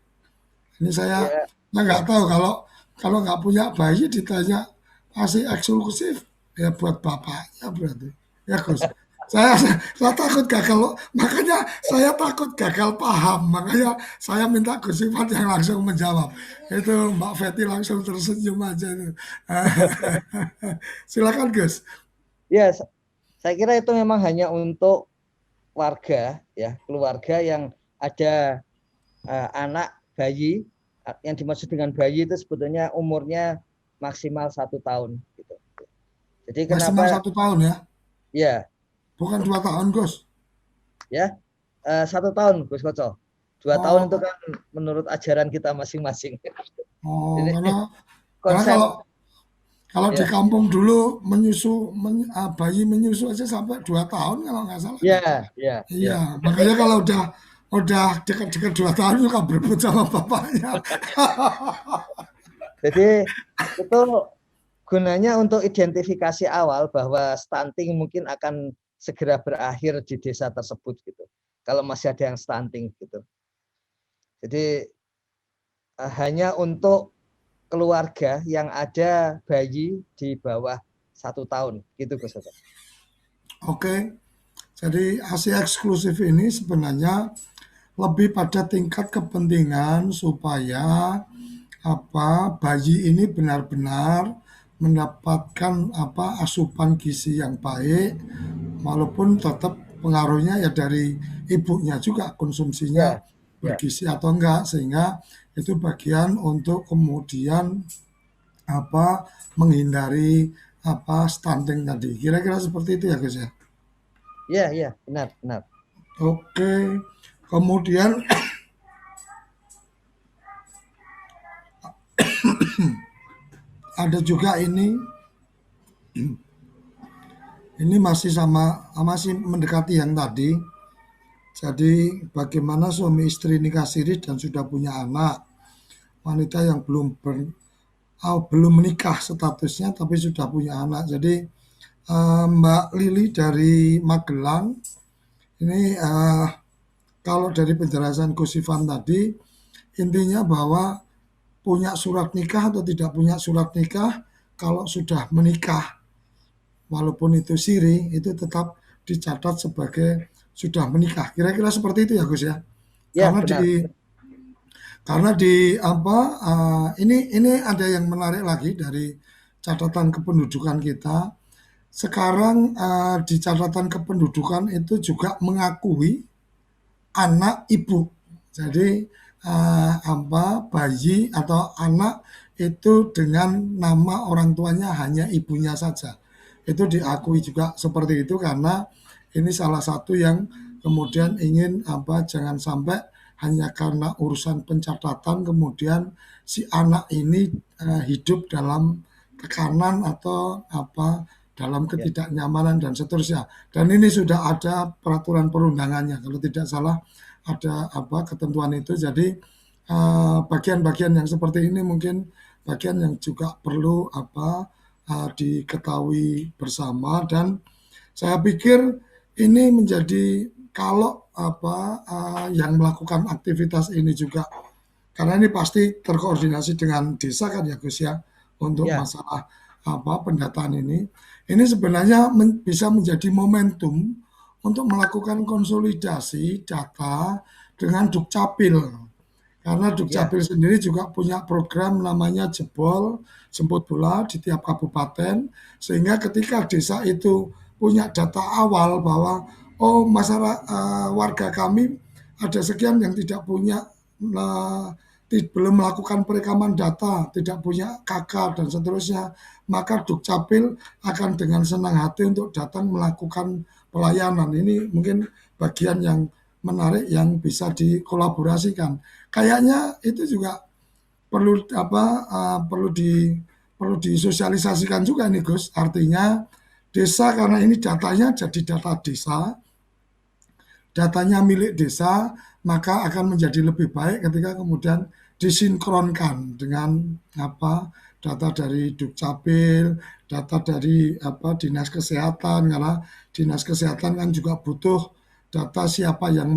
Ini saya ya, nggak ya. tahu kalau kalau nggak punya bayi ditanya ASI eksklusif ya buat bapaknya berarti. Ya Gus. Saya takut gagal, makanya saya takut gagal paham, makanya saya minta Gus Ivan yang langsung menjawab. Itu Mbak Fetty langsung tersenyum aja itu. Silakan Gus. Ya, saya kira itu memang hanya untuk warga ya, keluarga yang ada anak bayi. Yang dimaksud dengan bayi itu sebetulnya umurnya maksimal 1 tahun gitu. Jadi Maksimal kenapa 1 tahun ya, ya, bukan 2 tahun Gus. ya 1 tahun Gus Koco. 2 tahun itu Oh, kan menurut ajaran kita masing-masing. oh, Ini karena konsep kalau kalau di ya, kampung dulu bayi menyusu aja sampai 2 tahun kalau nggak salah kan. ya, ya, Iya, ya. makanya kalau udah dekat-dekat 2 tahun suka berebut sama bapaknya. Jadi itu gunanya untuk identifikasi awal bahwa stunting mungkin akan segera berakhir di desa tersebut gitu. Kalau masih ada yang stunting gitu. Jadi hanya untuk keluarga yang ada bayi di bawah 1 tahun gitu Gus. Oke, jadi ASI eksklusif ini sebenarnya lebih pada tingkat kepentingan supaya bayi ini benar-benar mendapatkan asupan gizi yang baik walaupun tetap pengaruhnya ya dari ibunya juga konsumsinya Ya, ya. bergizi atau enggak sehingga itu bagian untuk kemudian apa menghindari stunting tadi. Kira-kira seperti itu ya guys ya. Ya, ya, benar, benar. Oke. Kemudian ada juga ini masih mendekati yang tadi. Jadi bagaimana suami istri nikah siri dan sudah punya anak, wanita yang belum menikah statusnya tapi sudah punya anak. Jadi Mbak Lili dari Magelang ini kalau dari penjelasan Gus Ivan tadi intinya bahwa punya surat nikah atau tidak punya surat nikah kalau sudah menikah walaupun itu siri itu tetap dicatat sebagai sudah menikah. Kira-kira seperti itu ya Gus ya. Ya, Karena benar. di karena di ini ada yang menarik lagi dari catatan kependudukan kita. sekarang di catatan kependudukan itu juga mengakui anak ibu. Jadi bayi atau anak itu dengan nama orang tuanya hanya ibunya saja. Itu diakui juga seperti itu karena ini salah satu yang kemudian ingin jangan sampai hanya karena urusan pencatatan kemudian si anak ini hidup dalam tekanan atau dalam Ya, ketidaknyamanan dan seterusnya. Dan ini sudah ada peraturan perundangannya kalau tidak salah ada ketentuan itu. Jadi bagian-bagian yang seperti ini mungkin bagian yang juga perlu diketahui bersama dan saya pikir ini menjadi kalau yang melakukan aktivitas ini juga karena ini pasti terkoordinasi dengan desa kan ya Gus ya untuk ya, masalah pendataan ini. Ini sebenarnya bisa menjadi momentum untuk melakukan konsolidasi data dengan Dukcapil. Karena ya, Dukcapil sendiri juga punya program namanya Jebol Jemput Bola di tiap kabupaten, sehingga ketika desa itu punya data awal bahwa oh masyarakat warga kami ada sekian yang tidak punya eh, belum melakukan perekaman data, tidak punya KK dan seterusnya, maka Dukcapil akan dengan senang hati untuk datang melakukan pelayanan. Ini mungkin bagian yang menarik yang bisa dikolaborasikan. Kayaknya itu juga perlu perlu disosialisasikan juga nih Gus. Artinya desa karena ini datanya jadi data desa, datanya milik desa, maka akan menjadi lebih baik ketika kemudian disinkronkan dengan data dari Dukcapil, data dari Dinas Kesehatan karena Dinas Kesehatan kan juga butuh data siapa yang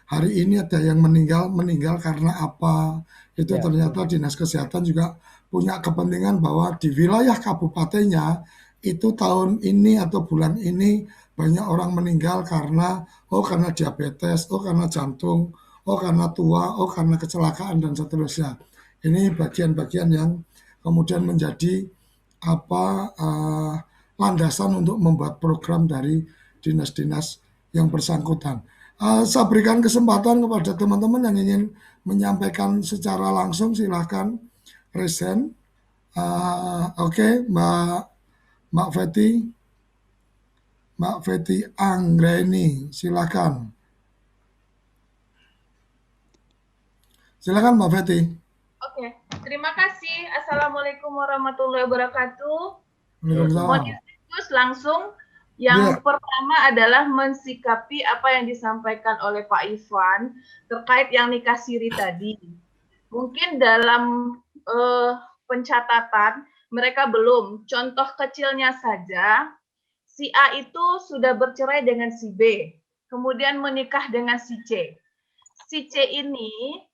hari ini ada yang meninggal karena apa. Itu ya, betul. ternyata Dinas Kesehatan juga punya kepentingan bahwa di wilayah kabupatennya itu tahun ini atau bulan ini banyak orang meninggal karena karena diabetes, karena jantung, karena tua, karena kecelakaan dan seterusnya. Ini bagian-bagian yang kemudian menjadi landasan untuk membuat program dari dinas-dinas yang bersangkutan. Saya berikan kesempatan kepada teman-teman yang ingin menyampaikan secara langsung, silahkan resen. Oke, Mbak Feti, Mbak Feti Anggreni, silakan. Silakan Mbak Feti. Oke, terima kasih. Assalamualaikum warahmatullahi wabarakatuh. Mohon Waalaikumsalam. izin Gus langsung. Yang pertama adalah mensikapi apa yang disampaikan oleh Pak Ivan terkait yang nikah siri tadi. Mungkin dalam pencatatan mereka belum. Contoh kecilnya saja, si A itu sudah bercerai dengan si B, kemudian menikah dengan si C. Si C ini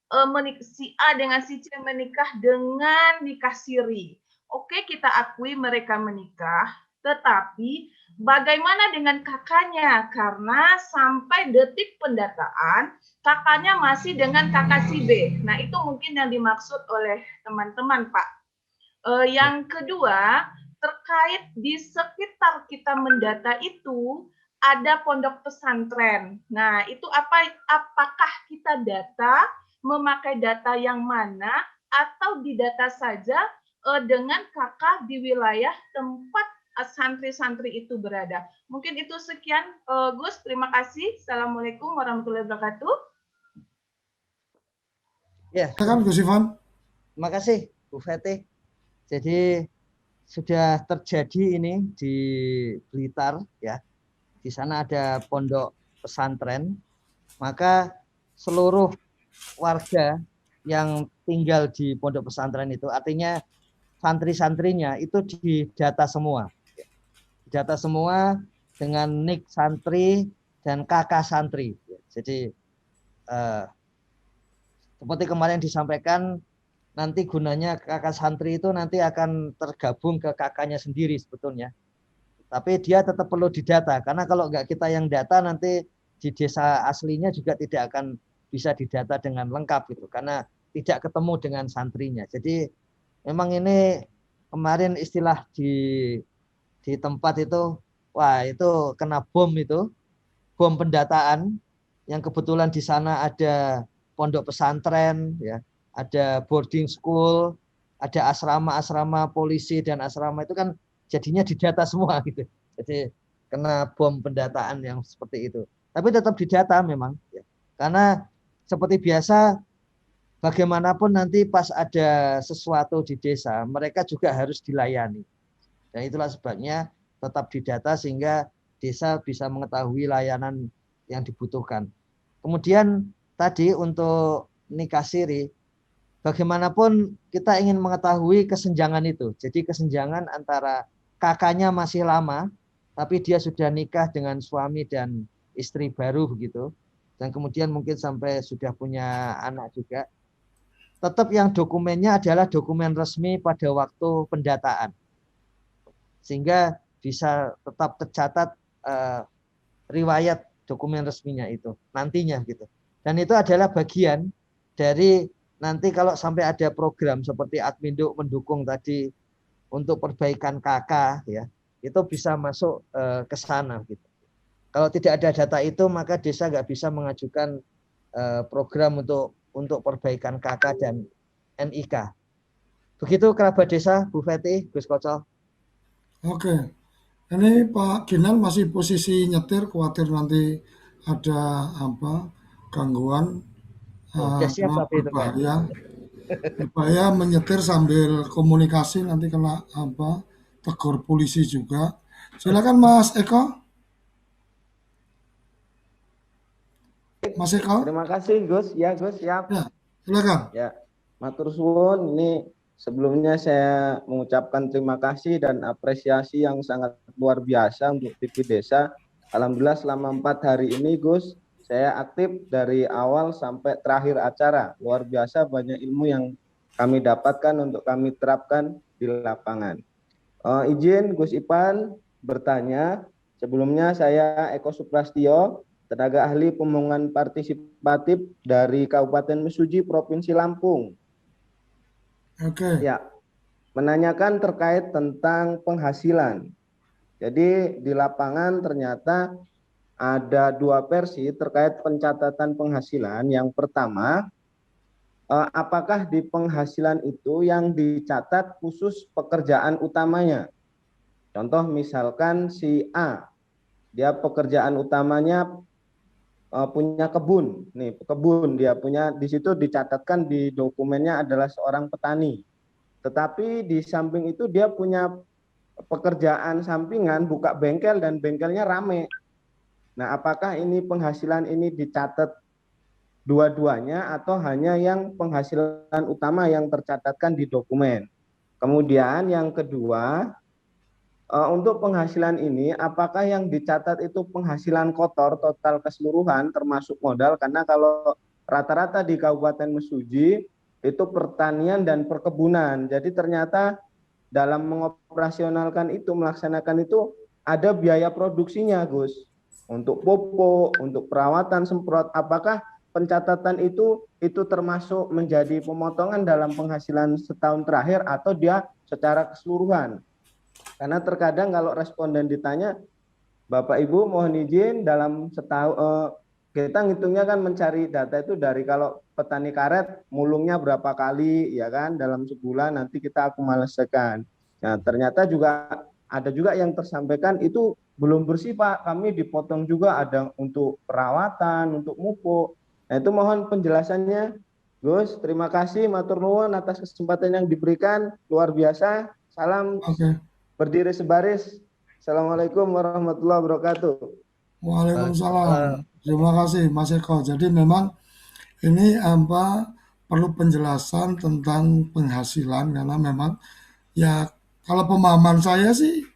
si A dengan si C menikah dengan nikah siri. Oke, kita akui mereka menikah, tetapi bagaimana dengan kakaknya? Karena sampai detik pendataan, kakaknya masih dengan kakak si B. Nah, itu mungkin yang dimaksud oleh teman-teman, Pak. Yang kedua, terkait di sekitar kita mendata itu, ada pondok pesantren. Nah, itu apakah kita data, memakai data yang mana, atau didata saja dengan kakak di wilayah tempat santri-santri itu berada. Mungkin itu sekian, Gus. Terima kasih. Assalamualaikum warahmatullahi wabarakatuh. Ya, Silakan Gus Ivan. terima kasih Bu Fetih. Jadi sudah terjadi ini di Blitar ya. Di sana ada pondok pesantren, maka seluruh warga yang tinggal di pondok pesantren itu artinya santri-santrinya itu didata semua. Data semua dengan nik santri dan kakak santri. Jadi seperti kemarin disampaikan, nanti gunanya kakak santri itu nanti akan tergabung ke kakaknya sendiri sebetulnya. Tapi dia tetap perlu didata, karena kalau nggak kita yang data nanti di desa aslinya juga tidak akan bisa didata dengan lengkap gitu, karena tidak ketemu dengan santrinya. Jadi memang ini kemarin istilah di di tempat itu, wah itu kena bom pendataan, yang kebetulan di sana ada pondok pesantren, ya, ada boarding school, ada asrama-asrama polisi dan asrama, itu kan jadinya didata semua gitu. Jadi kena bom pendataan yang seperti itu. Tapi tetap didata memang, ya. Karena seperti biasa, bagaimanapun nanti pas ada sesuatu di desa, mereka juga harus dilayani. Dan itulah sebabnya tetap didata sehingga desa bisa mengetahui layanan yang dibutuhkan. Kemudian tadi untuk nikah siri, bagaimanapun kita ingin mengetahui kesenjangan itu. Jadi kesenjangan antara kakaknya masih lama, tapi dia sudah nikah dengan suami dan istri baru begitu. Dan kemudian mungkin sampai sudah punya anak juga. Tetap yang dokumennya adalah dokumen resmi pada waktu pendataan. Sehingga bisa tetap tercatat riwayat dokumen resminya itu nantinya gitu. Dan itu adalah bagian dari nanti kalau sampai ada program seperti Admindo mendukung tadi untuk perbaikan KK, ya, itu bisa masuk ke sana gitu. Kalau tidak ada data itu, maka desa nggak bisa mengajukan program untuk perbaikan KK dan NIK. Begitu kerabat desa, Bu Feti, Gus Kocol. Oke, ini Pak Kinan masih posisi nyetir, khawatir nanti ada apa gangguan, Udah siap karena tapi itu Pak. berbahaya menyetir sambil komunikasi, nanti kena apa tegur polisi juga. Silakan Mas Eko. Mas Eko, Terima kasih Gus. Ya Gus, siap. ya silakan. Ya, matur suwun. Ini sebelumnya saya mengucapkan terima kasih dan apresiasi yang sangat luar biasa untuk TV Desa. Alhamdulillah selama 4 hari ini Gus, saya aktif dari awal sampai terakhir acara. Luar biasa banyak ilmu yang kami dapatkan untuk kami terapkan di lapangan. Izin Gus Ipan bertanya. Sebelumnya saya Eko Suprastio, tenaga ahli pembangunan partisipatif dari Kabupaten Mesuji, Provinsi Lampung. Oke. Ya, menanyakan terkait tentang penghasilan. Jadi di lapangan ternyata ada 2 versi terkait pencatatan penghasilan. Yang pertama, apakah di penghasilan itu yang dicatat khusus pekerjaan utamanya? Contoh misalkan si A, dia pekerjaan utamanya punya kebun, nih kebun dia punya, di situ dicatatkan di dokumennya adalah seorang petani. Tetapi di samping itu dia punya pekerjaan sampingan, buka bengkel dan bengkelnya rame. Nah, apakah ini penghasilan ini dicatat dua-duanya atau hanya yang penghasilan utama yang tercatatkan di dokumen? Kemudian yang kedua, untuk penghasilan ini, apakah yang dicatat itu penghasilan kotor total keseluruhan termasuk modal? Karena kalau rata-rata di Kabupaten Mesuji itu pertanian dan perkebunan. Jadi ternyata dalam mengoperasionalkan itu, melaksanakan itu ada biaya produksinya, Gus. Untuk pupuk, untuk perawatan semprot. Apakah pencatatan itu termasuk menjadi pemotongan dalam penghasilan setahun terakhir atau dia secara keseluruhan? Karena terkadang kalau responden ditanya, Bapak Ibu mohon izin dalam setahun, kita ngitungnya kan mencari data itu dari kalau petani karet mulungnya berapa kali, ya kan, dalam sebulan nanti kita akumulasikan. Nah, ternyata juga ada juga yang tersampaikan itu belum bersih Pak, kami dipotong juga ada untuk perawatan, untuk mupuk. Nah, itu mohon penjelasannya, Gus. Terima kasih, matur nuwun atas kesempatan yang diberikan, luar biasa. Salam. Oke. Berdiri sebaris. Assalamualaikum warahmatullahi wabarakatuh. Waalaikumsalam. Terima kasih Mas Eko. Jadi memang ini perlu penjelasan tentang penghasilan, karena memang ya kalau pemahaman saya sih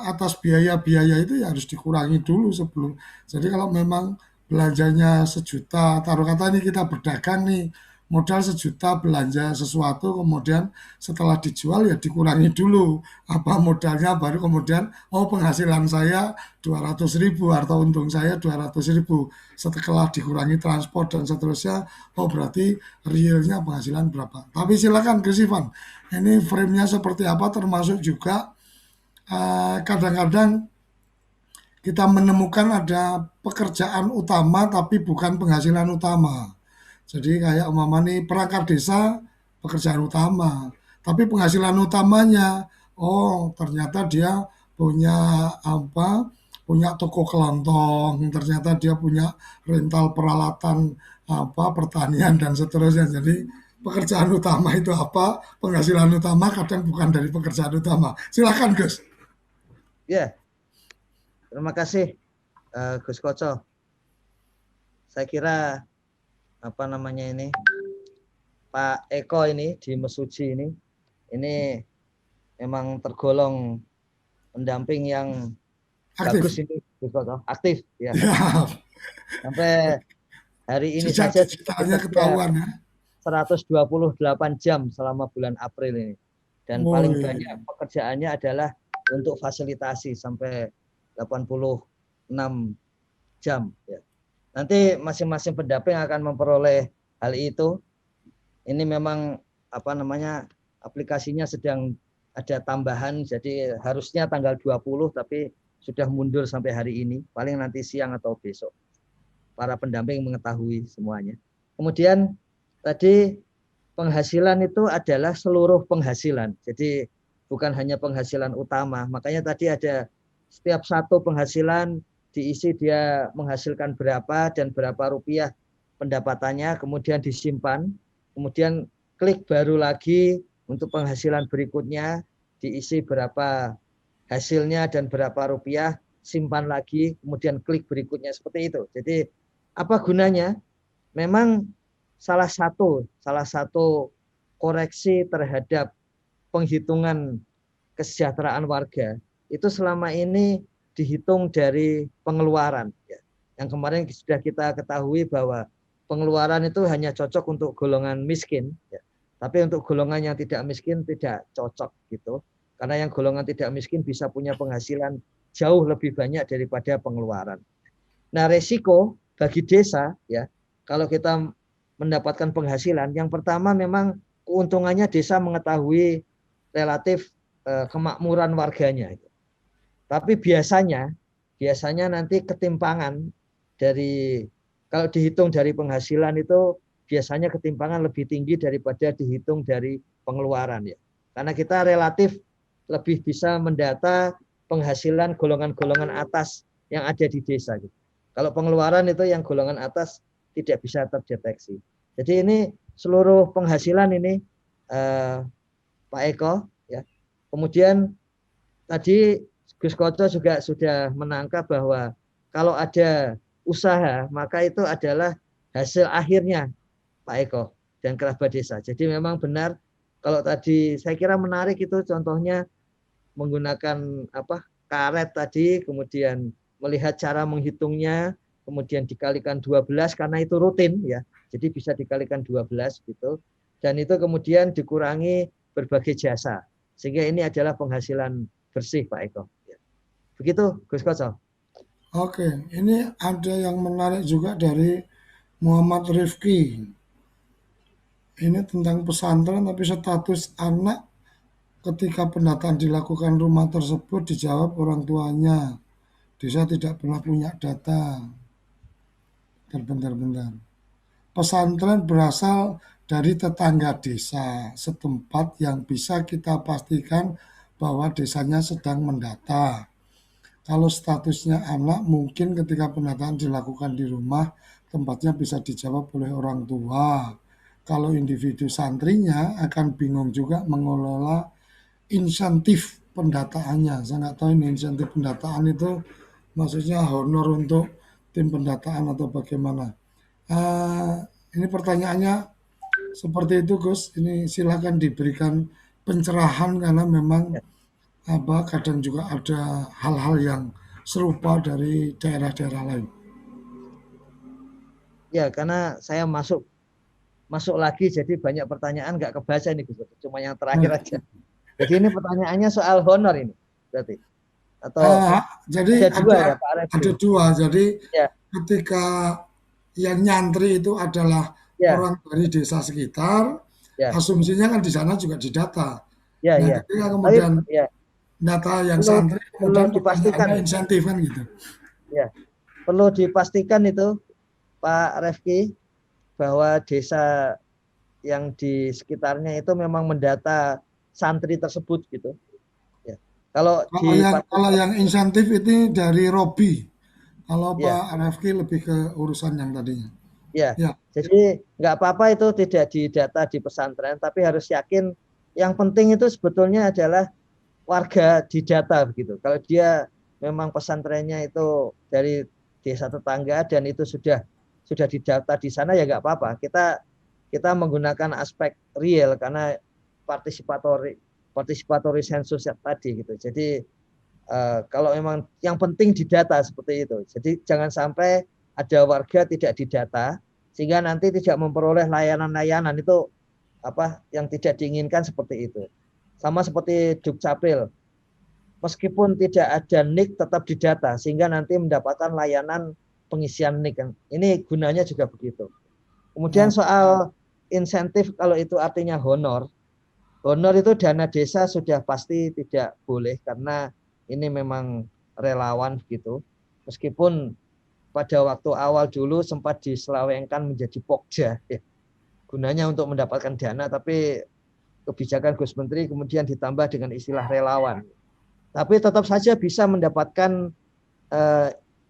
atas biaya-biaya itu ya harus dikurangi dulu sebelum. Jadi kalau memang belanjanya 1 juta, taruh kata ini kita berdagang nih, modal 1 juta belanja sesuatu, kemudian setelah dijual ya dikurangi dulu apa modalnya, baru kemudian penghasilan saya 200.000 atau untung saya 200.000, setelah dikurangi transport dan seterusnya, berarti realnya penghasilan berapa. Tapi silakan Gus Ivan, ini frame-nya seperti apa, termasuk juga kadang-kadang kita menemukan ada pekerjaan utama tapi bukan penghasilan utama. Jadi kayak umpama nih perangkat desa pekerjaan utama, tapi penghasilan utamanya, oh ternyata dia punya apa? Punya toko kelontong, ternyata dia punya rental peralatan apa pertanian dan seterusnya. Jadi pekerjaan utama itu apa? Penghasilan utama kadang bukan dari pekerjaan utama. Silakan Gus. Ya, terima kasih Gus Koco. Saya kira apa namanya ini Pak Eko ini di Mesuji ini memang tergolong pendamping yang bagus Aktif. ini Gus Koco, aktif ya. Ya, Sampai hari ini jejak saja digitalnya ketahuan ya. 128 jam selama bulan April ini. Dan paling banyak pekerjaannya adalah untuk fasilitasi sampai 86 jam ya. Nanti masing-masing pendamping akan memperoleh hal itu. Ini memang apa namanya aplikasinya sedang ada tambahan, jadi harusnya tanggal 20 tapi sudah mundur sampai hari ini, paling nanti siang atau besok. Para pendamping mengetahui semuanya. Kemudian tadi penghasilan itu adalah seluruh penghasilan. Jadi bukan hanya penghasilan utama. Makanya tadi ada setiap satu penghasilan diisi dia menghasilkan berapa dan berapa rupiah pendapatannya, kemudian disimpan, kemudian klik baru lagi untuk penghasilan berikutnya, diisi berapa hasilnya dan berapa rupiah, simpan lagi, kemudian klik berikutnya, seperti itu. Jadi apa gunanya? Memang salah satu koreksi terhadap penghitungan kesejahteraan warga itu selama ini dihitung dari pengeluaran. Yang kemarin sudah kita ketahui bahwa pengeluaran itu hanya cocok untuk golongan miskin, tapi untuk golongan yang tidak miskin tidak cocok gitu. Karena yang golongan tidak miskin bisa punya penghasilan jauh lebih banyak daripada pengeluaran. Nah, resiko bagi desa ya, kalau kita mendapatkan penghasilan, yang pertama memang keuntungannya desa mengetahui relatif kemakmuran warganya. Tapi biasanya nanti ketimpangan dari kalau dihitung dari penghasilan itu biasanya ketimpangan lebih tinggi daripada dihitung dari pengeluaran ya. Karena kita relatif lebih bisa mendata penghasilan golongan-golongan atas yang ada di desa gitu. Kalau pengeluaran itu yang golongan atas tidak bisa terdeteksi. Jadi ini seluruh penghasilan ini Pak Eko ya. Kemudian tadi Gus Koco juga sudah menangkap bahwa kalau ada usaha maka itu adalah hasil akhirnya Pak Eko dan kerabat desa. Jadi memang benar kalau tadi saya kira menarik itu contohnya menggunakan karet tadi, kemudian melihat cara menghitungnya, kemudian dikalikan 12 karena itu rutin ya. Jadi bisa dikalikan 12 gitu. Dan itu kemudian dikurangi berbagai jasa. Sehingga ini adalah penghasilan bersih Pak Eko. Begitu Gus Koco. Oke, ini ada yang menarik juga dari Muhammad Rifki. Ini tentang pesantren tapi status anak ketika pendataan dilakukan rumah tersebut dijawab orang tuanya. Desa tidak pernah punya data. Bentar. Pesantren berasal dari tetangga desa setempat yang bisa kita pastikan bahwa desanya sedang mendata. Kalau statusnya anak, mungkin ketika pendataan dilakukan di rumah, tempatnya bisa dijawab oleh orang tua. Kalau individu santrinya akan bingung juga mengelola insentif pendataannya. Saya nggak tahu ini insentif pendataan itu maksudnya honor untuk tim pendataan atau bagaimana. Ini pertanyaannya seperti itu Gus. Ini silakan diberikan pencerahan karena memang kadang juga ada hal-hal yang serupa dari daerah-daerah lain. Ya, karena saya masuk lagi jadi banyak pertanyaan nggak kebaca ini Gus. Cuma yang terakhir aja. Jadi ini pertanyaannya soal honor ini berarti. Atau jadi ada dua ya Pak Arif? Ada dua. Jadi ya. Ketika yang nyantri itu adalah orang dari desa sekitar, asumsinya kan di sana juga didata. Ketika kemudian data yang Perlu santri perlu kemudian dipastikan, pertanyaannya insentif kan gitu. ya, perlu dipastikan itu Pak Refki bahwa desa yang di sekitarnya itu memang mendata santri tersebut gitu. Ya. Kalau di Kalau yang insentif itu dari Robi. Kalau ya, Pak Rafki lebih ke urusan yang tadinya. ya. Ya, Jadi nggak apa-apa itu tidak didata di pesantren, tapi harus yakin yang penting itu sebetulnya adalah warga didata begitu. Kalau dia memang pesantrennya itu dari desa tetangga dan itu sudah didata di sana ya nggak apa-apa. Kita menggunakan aspek real karena partisipatori partisipatori sensus tadi gitu. Jadi kalau memang yang penting didata seperti itu. Jadi jangan sampai ada warga tidak didata sehingga nanti tidak memperoleh layanan-layanan itu apa yang tidak diinginkan seperti itu. Sama seperti Dukcapil, meskipun tidak ada NIK tetap didata sehingga nanti mendapatkan layanan pengisian NIK. Ini gunanya juga begitu. Kemudian soal insentif kalau itu artinya honor. Honor itu dana desa sudah pasti tidak boleh karena ini memang relawan begitu. Meskipun pada waktu awal dulu sempat diselewengkan menjadi pokja ya. Gunanya untuk mendapatkan dana tapi kebijakan Gus Menteri kemudian ditambah dengan istilah relawan. Tapi tetap saja bisa mendapatkan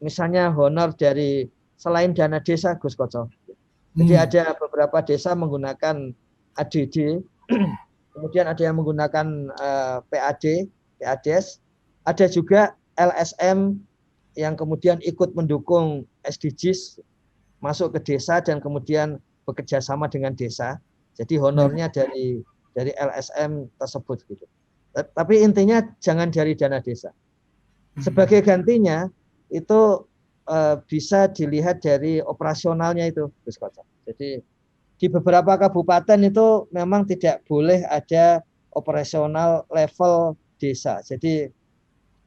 misalnya honor dari selain dana desa Gus Koco. Jadi ada beberapa desa menggunakan ADD, kemudian ada yang menggunakan PAD, PADS, ada juga LSM yang kemudian ikut mendukung SDGs masuk ke desa dan kemudian bekerja sama dengan desa. Jadi honornya dari LSM tersebut gitu. Tapi intinya jangan dari dana desa. Sebagai gantinya itu bisa dilihat dari operasionalnya itu, Gus Koco. Jadi di beberapa kabupaten itu memang tidak boleh ada operasional level desa. Jadi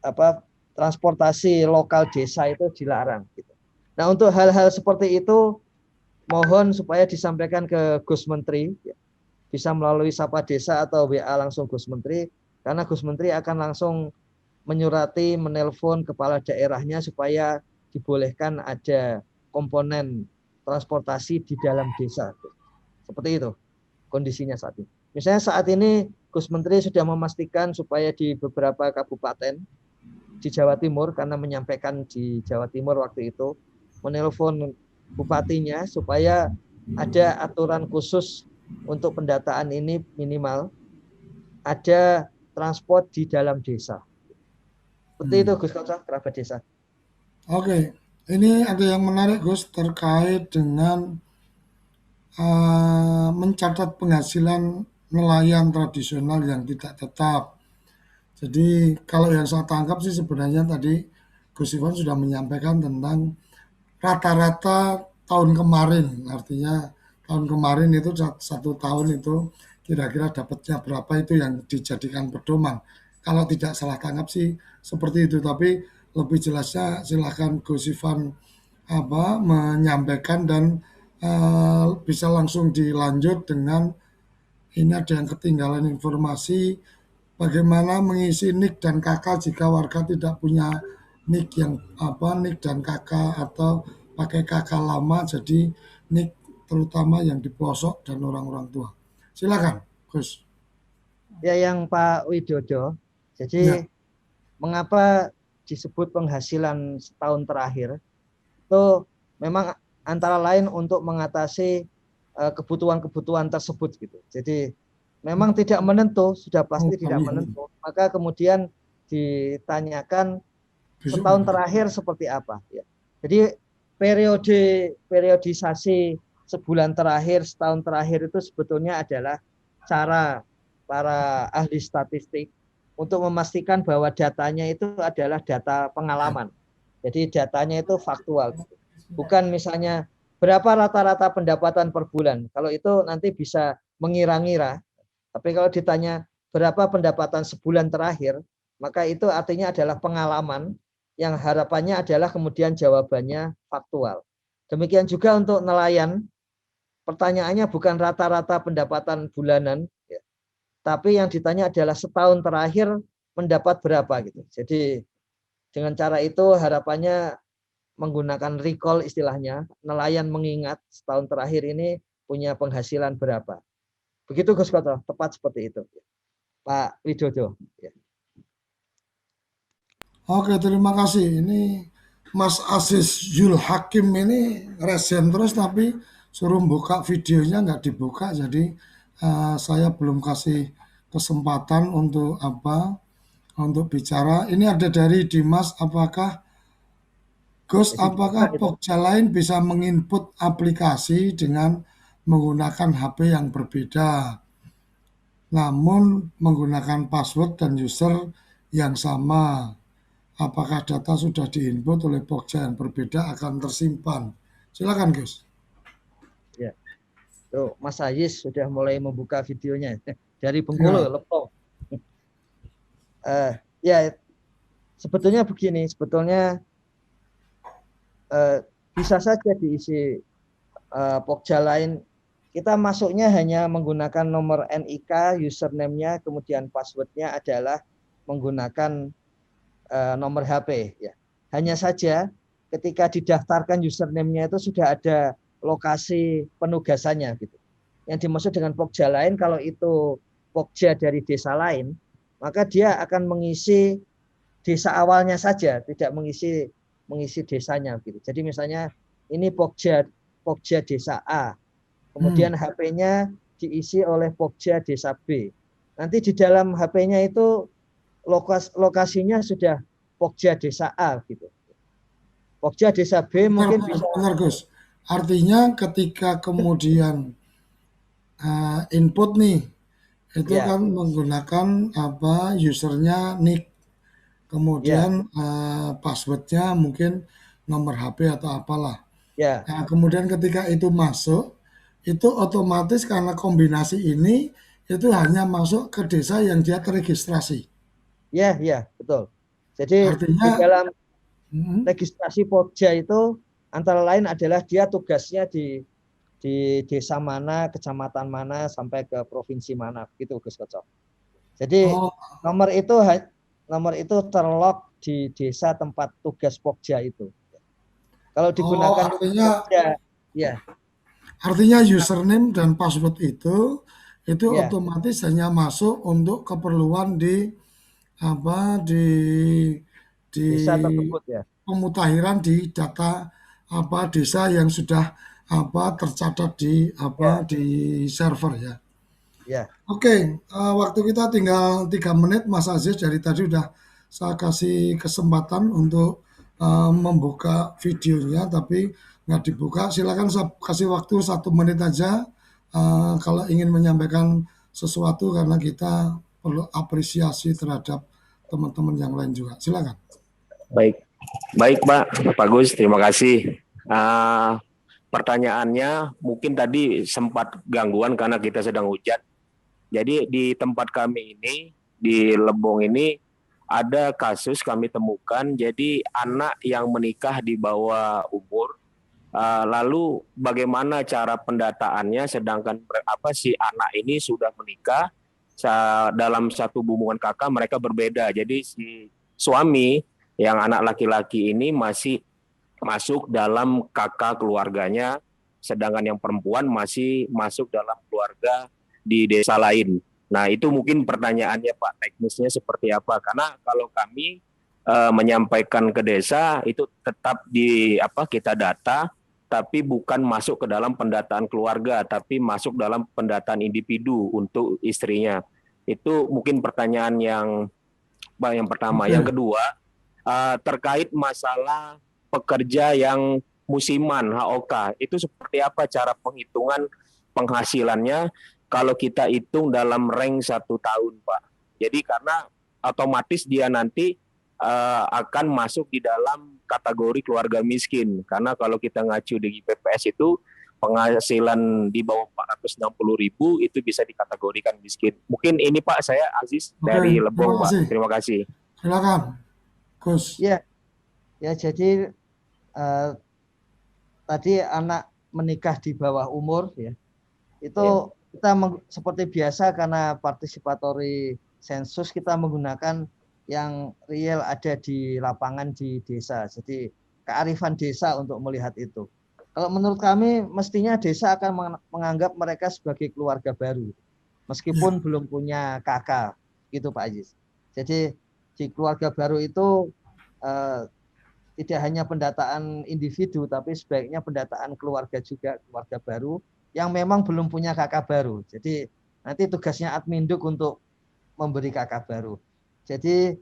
apa transportasi lokal desa itu dilarang. Gitu. Nah untuk hal-hal seperti itu mohon supaya disampaikan ke Gus Menteri, ya, bisa melalui Sapa Desa atau WA langsung Gus Menteri, karena Gus Menteri akan langsung menyurati, menelpon kepala daerahnya supaya dibolehkan ada komponen transportasi di dalam desa. Seperti itu kondisinya saat ini. Misalnya saat ini Gus Menteri sudah memastikan supaya di beberapa kabupaten di Jawa Timur, karena menyampaikan di Jawa Timur waktu itu, menelpon bupatinya supaya ada aturan khusus untuk pendataan ini minimal ada transport di dalam desa. Seperti itu Gus Koco, kerabat desa. Oke, ini ada yang menarik Gus terkait dengan mencatat penghasilan nelayan tradisional yang tidak tetap. Jadi kalau yang saya tangkap sih sebenarnya tadi Gus Iwan sudah menyampaikan tentang rata-rata tahun kemarin, artinya tahun kemarin itu satu tahun itu kira-kira dapatnya berapa itu yang dijadikan pedoman. Kalau tidak salah tangkap sih seperti itu, tapi lebih jelasnya silakan Gus Ivan menyampaikan dan bisa langsung dilanjut dengan ini ada yang ketinggalan informasi bagaimana mengisi NIK dan KK jika warga tidak punya NIK yang NIK dan KK atau pakai KK lama jadi NIK terutama yang di pelosok dan orang-orang tua. Silakan, Gus. Ya yang Pak Widodo. Jadi Ya. mengapa disebut penghasilan setahun terakhir? Itu memang antara lain untuk mengatasi kebutuhan-kebutuhan tersebut gitu. Jadi memang tidak menentu, sudah pasti tidak menentu. Maka kemudian ditanyakan setahun terakhir seperti apa. Ya. Jadi periodisasi sebulan terakhir, setahun terakhir itu sebetulnya adalah cara para ahli statistik untuk memastikan bahwa datanya itu adalah data pengalaman. Jadi datanya itu faktual. Bukan misalnya berapa rata-rata pendapatan per bulan. Kalau itu nanti bisa mengira-ngira. Tapi kalau ditanya berapa pendapatan sebulan terakhir, maka itu artinya adalah pengalaman yang harapannya adalah kemudian jawabannya faktual. Demikian juga untuk nelayan, pertanyaannya bukan rata-rata pendapatan bulanan, ya, tapi yang ditanya adalah setahun terakhir mendapat berapa gitu. Jadi dengan cara itu harapannya menggunakan recall istilahnya, nelayan mengingat setahun terakhir ini punya penghasilan berapa. Begitu Gus Koto, tepat seperti itu. Pak Widodo. Ya. Oke, terima kasih. Ini Mas Aziz Yul Hakim ini resen terus tapi suruh buka videonya nggak dibuka, jadi saya belum kasih kesempatan untuk untuk bicara. Ini ada dari Dimas, apakah Gus, Jadi apakah Pokja lain bisa menginput aplikasi dengan menggunakan HP yang berbeda, namun menggunakan password dan user yang sama? Apakah data sudah diinput oleh Pokja yang berbeda akan tersimpan? Silakan, Gus. ya, tuh Mas Ayis sudah mulai membuka videonya dari Bengkulu, Ya. Lepong. Ya, sebetulnya begini, sebetulnya bisa saja diisi Pokja lain. Kita masuknya hanya menggunakan nomor NIK, username-nya, kemudian password-nya adalah menggunakan nomor HP. Ya. Hanya saja ketika didaftarkan username-nya itu sudah ada lokasi penugasannya gitu. Yang dimaksud dengan Pokja lain, kalau itu Pokja dari desa lain, maka dia akan mengisi desa awalnya saja, tidak mengisi desanya gitu. Jadi misalnya ini Pokja desa A, kemudian HP-nya diisi oleh Pokja desa B. Nanti di dalam HP-nya itu lokasinya sudah Pokja desa A gitu. Pokja desa B mungkin bisa. Benar, Gus. Artinya ketika kemudian input nih, itu Ya, kan menggunakan usernya nick, ya, kemudian passwordnya mungkin nomor HP atau apalah. ya, Nah, kemudian ketika itu masuk, itu otomatis karena kombinasi ini itu hanya masuk ke desa yang dia terregistrasi. ya, ya, betul. Jadi di Artinya, dalam registrasi Pokja itu antara lain adalah dia tugasnya di desa mana, kecamatan mana, sampai ke provinsi mana, gitu Gus Koco. Jadi oh, nomor itu terlog di desa tempat tugas Pokja itu. Kalau digunakan artinya Pokja, ya, username dan password itu ya, otomatis hanya masuk untuk keperluan di di desa tersebut ya, pemutahiran di data desa yang sudah tercatat di ya, di server ya. ya, Oke, waktu kita tinggal 3 menit, Mas Aziz. Dari tadi udah saya kasih kesempatan untuk membuka videonya, tapi nggak dibuka. Silakan saya kasih waktu 1 menit aja kalau ingin menyampaikan sesuatu, karena kita perlu apresiasi terhadap teman-teman yang lain juga. Silakan. Baik, baik Pak Gus, terima kasih. Pertanyaannya mungkin tadi sempat gangguan karena kita sedang hujan. Jadi di tempat kami ini, di Lebong ini, ada kasus kami temukan, jadi anak yang menikah di bawah umur, lalu bagaimana cara pendataannya, sedangkan si anak ini sudah menikah, dalam satu hubungan kakak mereka berbeda. Jadi si suami yang anak laki-laki ini masih masuk dalam kakak keluarganya, sedangkan yang perempuan masih masuk dalam keluarga di desa lain. Nah, itu mungkin pertanyaannya Pak, teknisnya seperti apa? Karena kalau kami menyampaikan ke desa itu tetap kita data, tapi bukan masuk ke dalam pendataan keluarga, tapi masuk dalam pendataan individu untuk istrinya. Itu mungkin pertanyaan yang pertama. Yang kedua, terkait masalah pekerja yang musiman HOK, itu seperti apa cara penghitungan penghasilannya kalau kita hitung dalam rank 1 tahun, Pak? Jadi karena otomatis dia nanti akan masuk di dalam kategori keluarga miskin, karena kalau kita ngacu di BPS itu penghasilan di bawah 460.000 itu bisa dikategorikan miskin. Mungkin ini Pak, saya Aziz dari Lebong, Pak. Terima kasih. Silakan, Gus. ya, ya. Jadi tadi anak menikah di bawah umur ya, itu kita seperti biasa karena participatory sensus kita menggunakan yang real ada di lapangan di desa. Jadi kearifan desa untuk melihat itu. Kalau menurut kami mestinya desa akan menganggap mereka sebagai keluarga baru, meskipun belum punya kakak, gitu Pak Aziz. Jadi di keluarga baru itu tidak hanya pendataan individu, tapi sebaiknya pendataan keluarga juga, keluarga baru yang memang belum punya kakak baru. Jadi nanti tugasnya Adminduk untuk memberi kakak baru. Jadi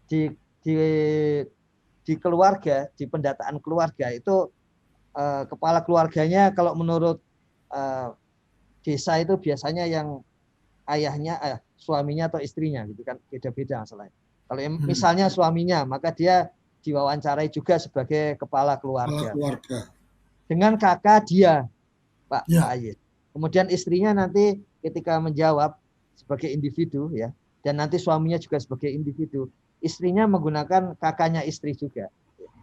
di di di keluarga, di pendataan keluarga itu kepala keluarganya kalau menurut desa itu biasanya yang ayahnya, suaminya atau istrinya gitu kan, beda-beda masalahnya. Kalau misalnya suaminya, maka dia diwawancarai juga sebagai kepala keluarga. Dengan kakak dia, Pak Aziz. Kemudian istrinya nanti ketika menjawab sebagai individu ya, dan nanti suaminya juga sebagai individu, istrinya menggunakan kakaknya istri juga.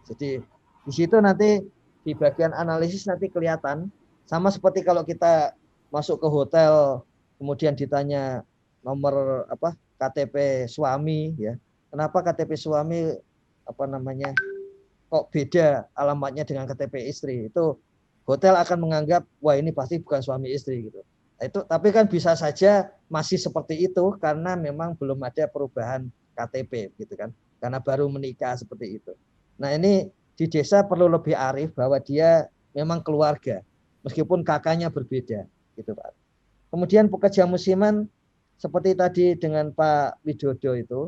Jadi di situ nanti di bagian analisis nanti kelihatan, sama seperti kalau kita masuk ke hotel kemudian ditanya nomor KTP suami ya. Kenapa KTP suami kok beda alamatnya dengan KTP istri? Itu hotel akan menganggap wah ini pasti bukan suami istri gitu. Itu tapi kan bisa saja masih seperti itu karena memang belum ada perubahan KTP gitu kan. Karena baru menikah seperti itu. Nah, ini di desa perlu lebih arif bahwa dia memang keluarga meskipun kakaknya berbeda gitu Pak. Kemudian pekerja musiman seperti tadi dengan Pak Widodo itu,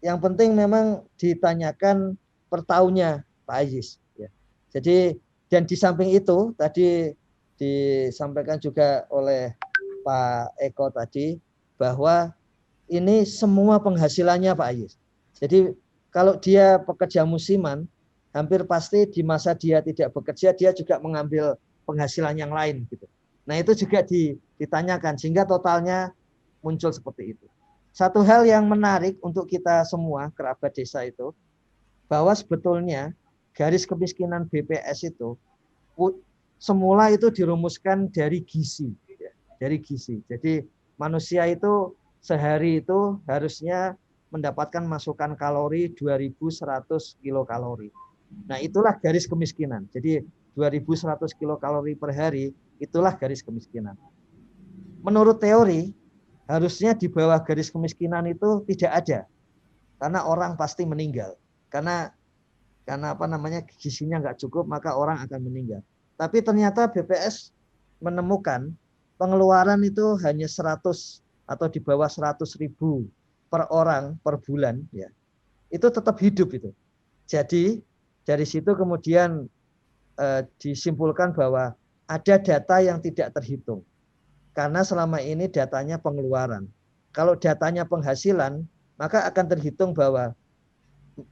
yang penting memang ditanyakan per tahunnya Pak Aziz. Ya. Jadi dan di samping itu tadi disampaikan juga oleh Pak Eko tadi bahwa ini semua penghasilannya Pak Aziz. Jadi kalau dia pekerja musiman, hampir pasti di masa dia tidak bekerja dia juga mengambil penghasilan yang lain gitu. Nah itu juga ditanyakan sehingga totalnya muncul seperti itu. Satu hal yang menarik untuk kita semua kerabat desa itu bahwa sebetulnya garis kemiskinan BPS itu semula itu dirumuskan dari gizi, dari gizi. Jadi manusia itu sehari itu harusnya mendapatkan masukan kalori 2.100 kilokalori. Nah itulah garis kemiskinan. Jadi 2.100 kilokalori per hari itulah garis kemiskinan. Menurut teori harusnya di bawah garis kemiskinan itu tidak ada, karena orang pasti meninggal. Karena gizinya nggak cukup maka orang akan meninggal. Tapi ternyata BPS menemukan pengeluaran itu hanya 100 atau di bawah 100.000 per orang per bulan ya. Itu tetap hidup itu. Jadi dari situ kemudian disimpulkan bahwa ada data yang tidak terhitung. Karena selama ini datanya pengeluaran. Kalau datanya penghasilan, maka akan terhitung bahwa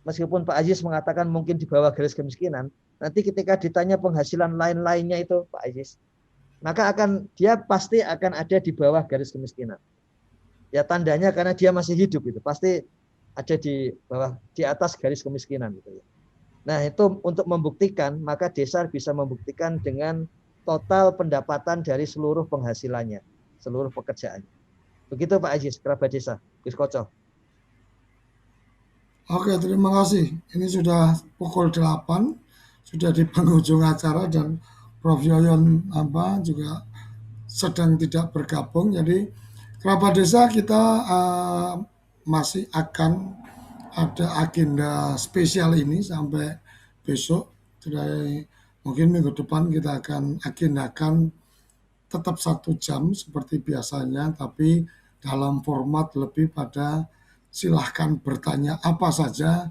meskipun Pak Aziz mengatakan mungkin di bawah garis kemiskinan, nanti ketika ditanya penghasilan lain-lainnya itu Pak Aziz, maka dia pasti akan ada di bawah garis kemiskinan. Ya tandanya karena dia masih hidup itu, pasti ada di atas garis kemiskinan gitu ya. Nah, itu untuk membuktikan, maka desa bisa membuktikan dengan total pendapatan dari seluruh penghasilannya, seluruh pekerjaannya. Begitu Pak Aziz, kerabat desa, Gus Koco. Oke, terima kasih. Ini sudah pukul 8, sudah di penghujung acara dan Prof. Yoyon juga sedang tidak bergabung. Jadi kerabat desa kita masih akan ada agenda spesial ini sampai besok. Mungkin minggu depan kita akan agendakan tetap 1 jam seperti biasanya, tapi dalam format lebih pada silahkan bertanya apa saja,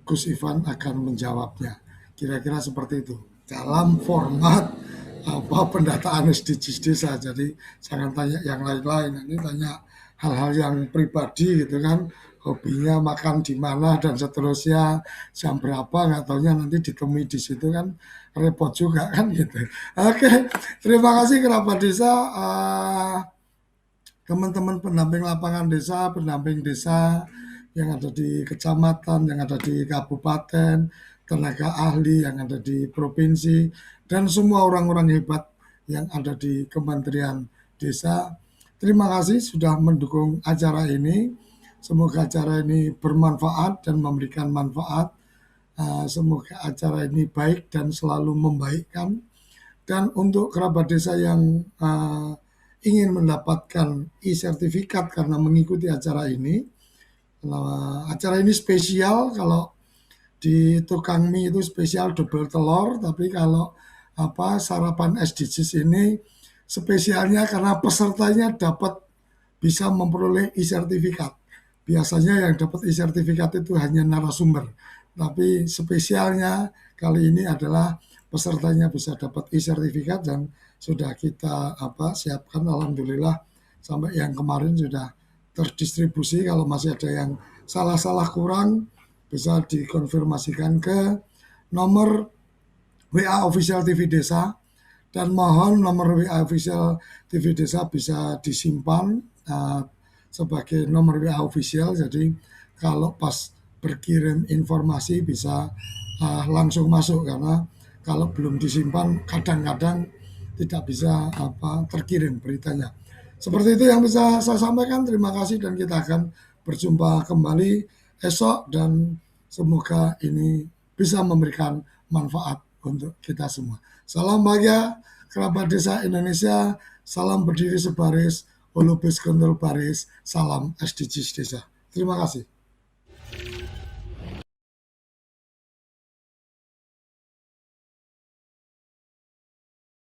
Gus Ivan akan menjawabnya. Kira-kira seperti itu. Dalam format pendataan SDGs desa, jadi jangan tanya yang lain-lain. Nanti tanya hal-hal yang pribadi gitu kan, hobinya makan di mana dan seterusnya, jam berapa nggak taunya nanti ditemui di situ kan repot juga kan gitu. Oke, terima kasih kerabat desa, teman-teman pendamping lapangan desa, pendamping desa yang ada di kecamatan, yang ada di kabupaten, tenaga ahli yang ada di provinsi, dan semua orang-orang hebat yang ada di Kementerian Desa. Terima kasih sudah mendukung acara ini. Semoga acara ini bermanfaat dan memberikan manfaat. Semoga acara ini baik dan selalu membaikkan. Dan untuk kerabat desa yang ingin mendapatkan e-sertifikat karena mengikuti acara ini, acara ini spesial. Kalau di tukang mie itu spesial double telur, tapi kalau sarapan SDGs ini spesialnya karena pesertanya dapat bisa memperoleh e-sertifikat. Biasanya yang dapat e-sertifikat itu hanya narasumber, tapi spesialnya kali ini adalah pesertanya bisa dapat e-sertifikat dan sudah kita siapkan, alhamdulillah sampai yang kemarin sudah terdistribusi. Kalau masih ada yang salah-salah kurang bisa dikonfirmasikan ke nomor WA official TV Desa, dan mohon nomor WA official TV Desa bisa disimpan sebagai nomor WA official, jadi kalau pas berkirim informasi bisa langsung masuk, karena kalau belum disimpan kadang-kadang tidak bisa terkirim beritanya. Seperti itu yang bisa saya sampaikan. Terima kasih dan kita akan berjumpa kembali esok dan semoga ini bisa memberikan manfaat untuk kita semua. Salam bahagia kerabat desa Indonesia, salam berdiri sebaris, holubis kontrol baris, salam SDGs desa. Terima kasih.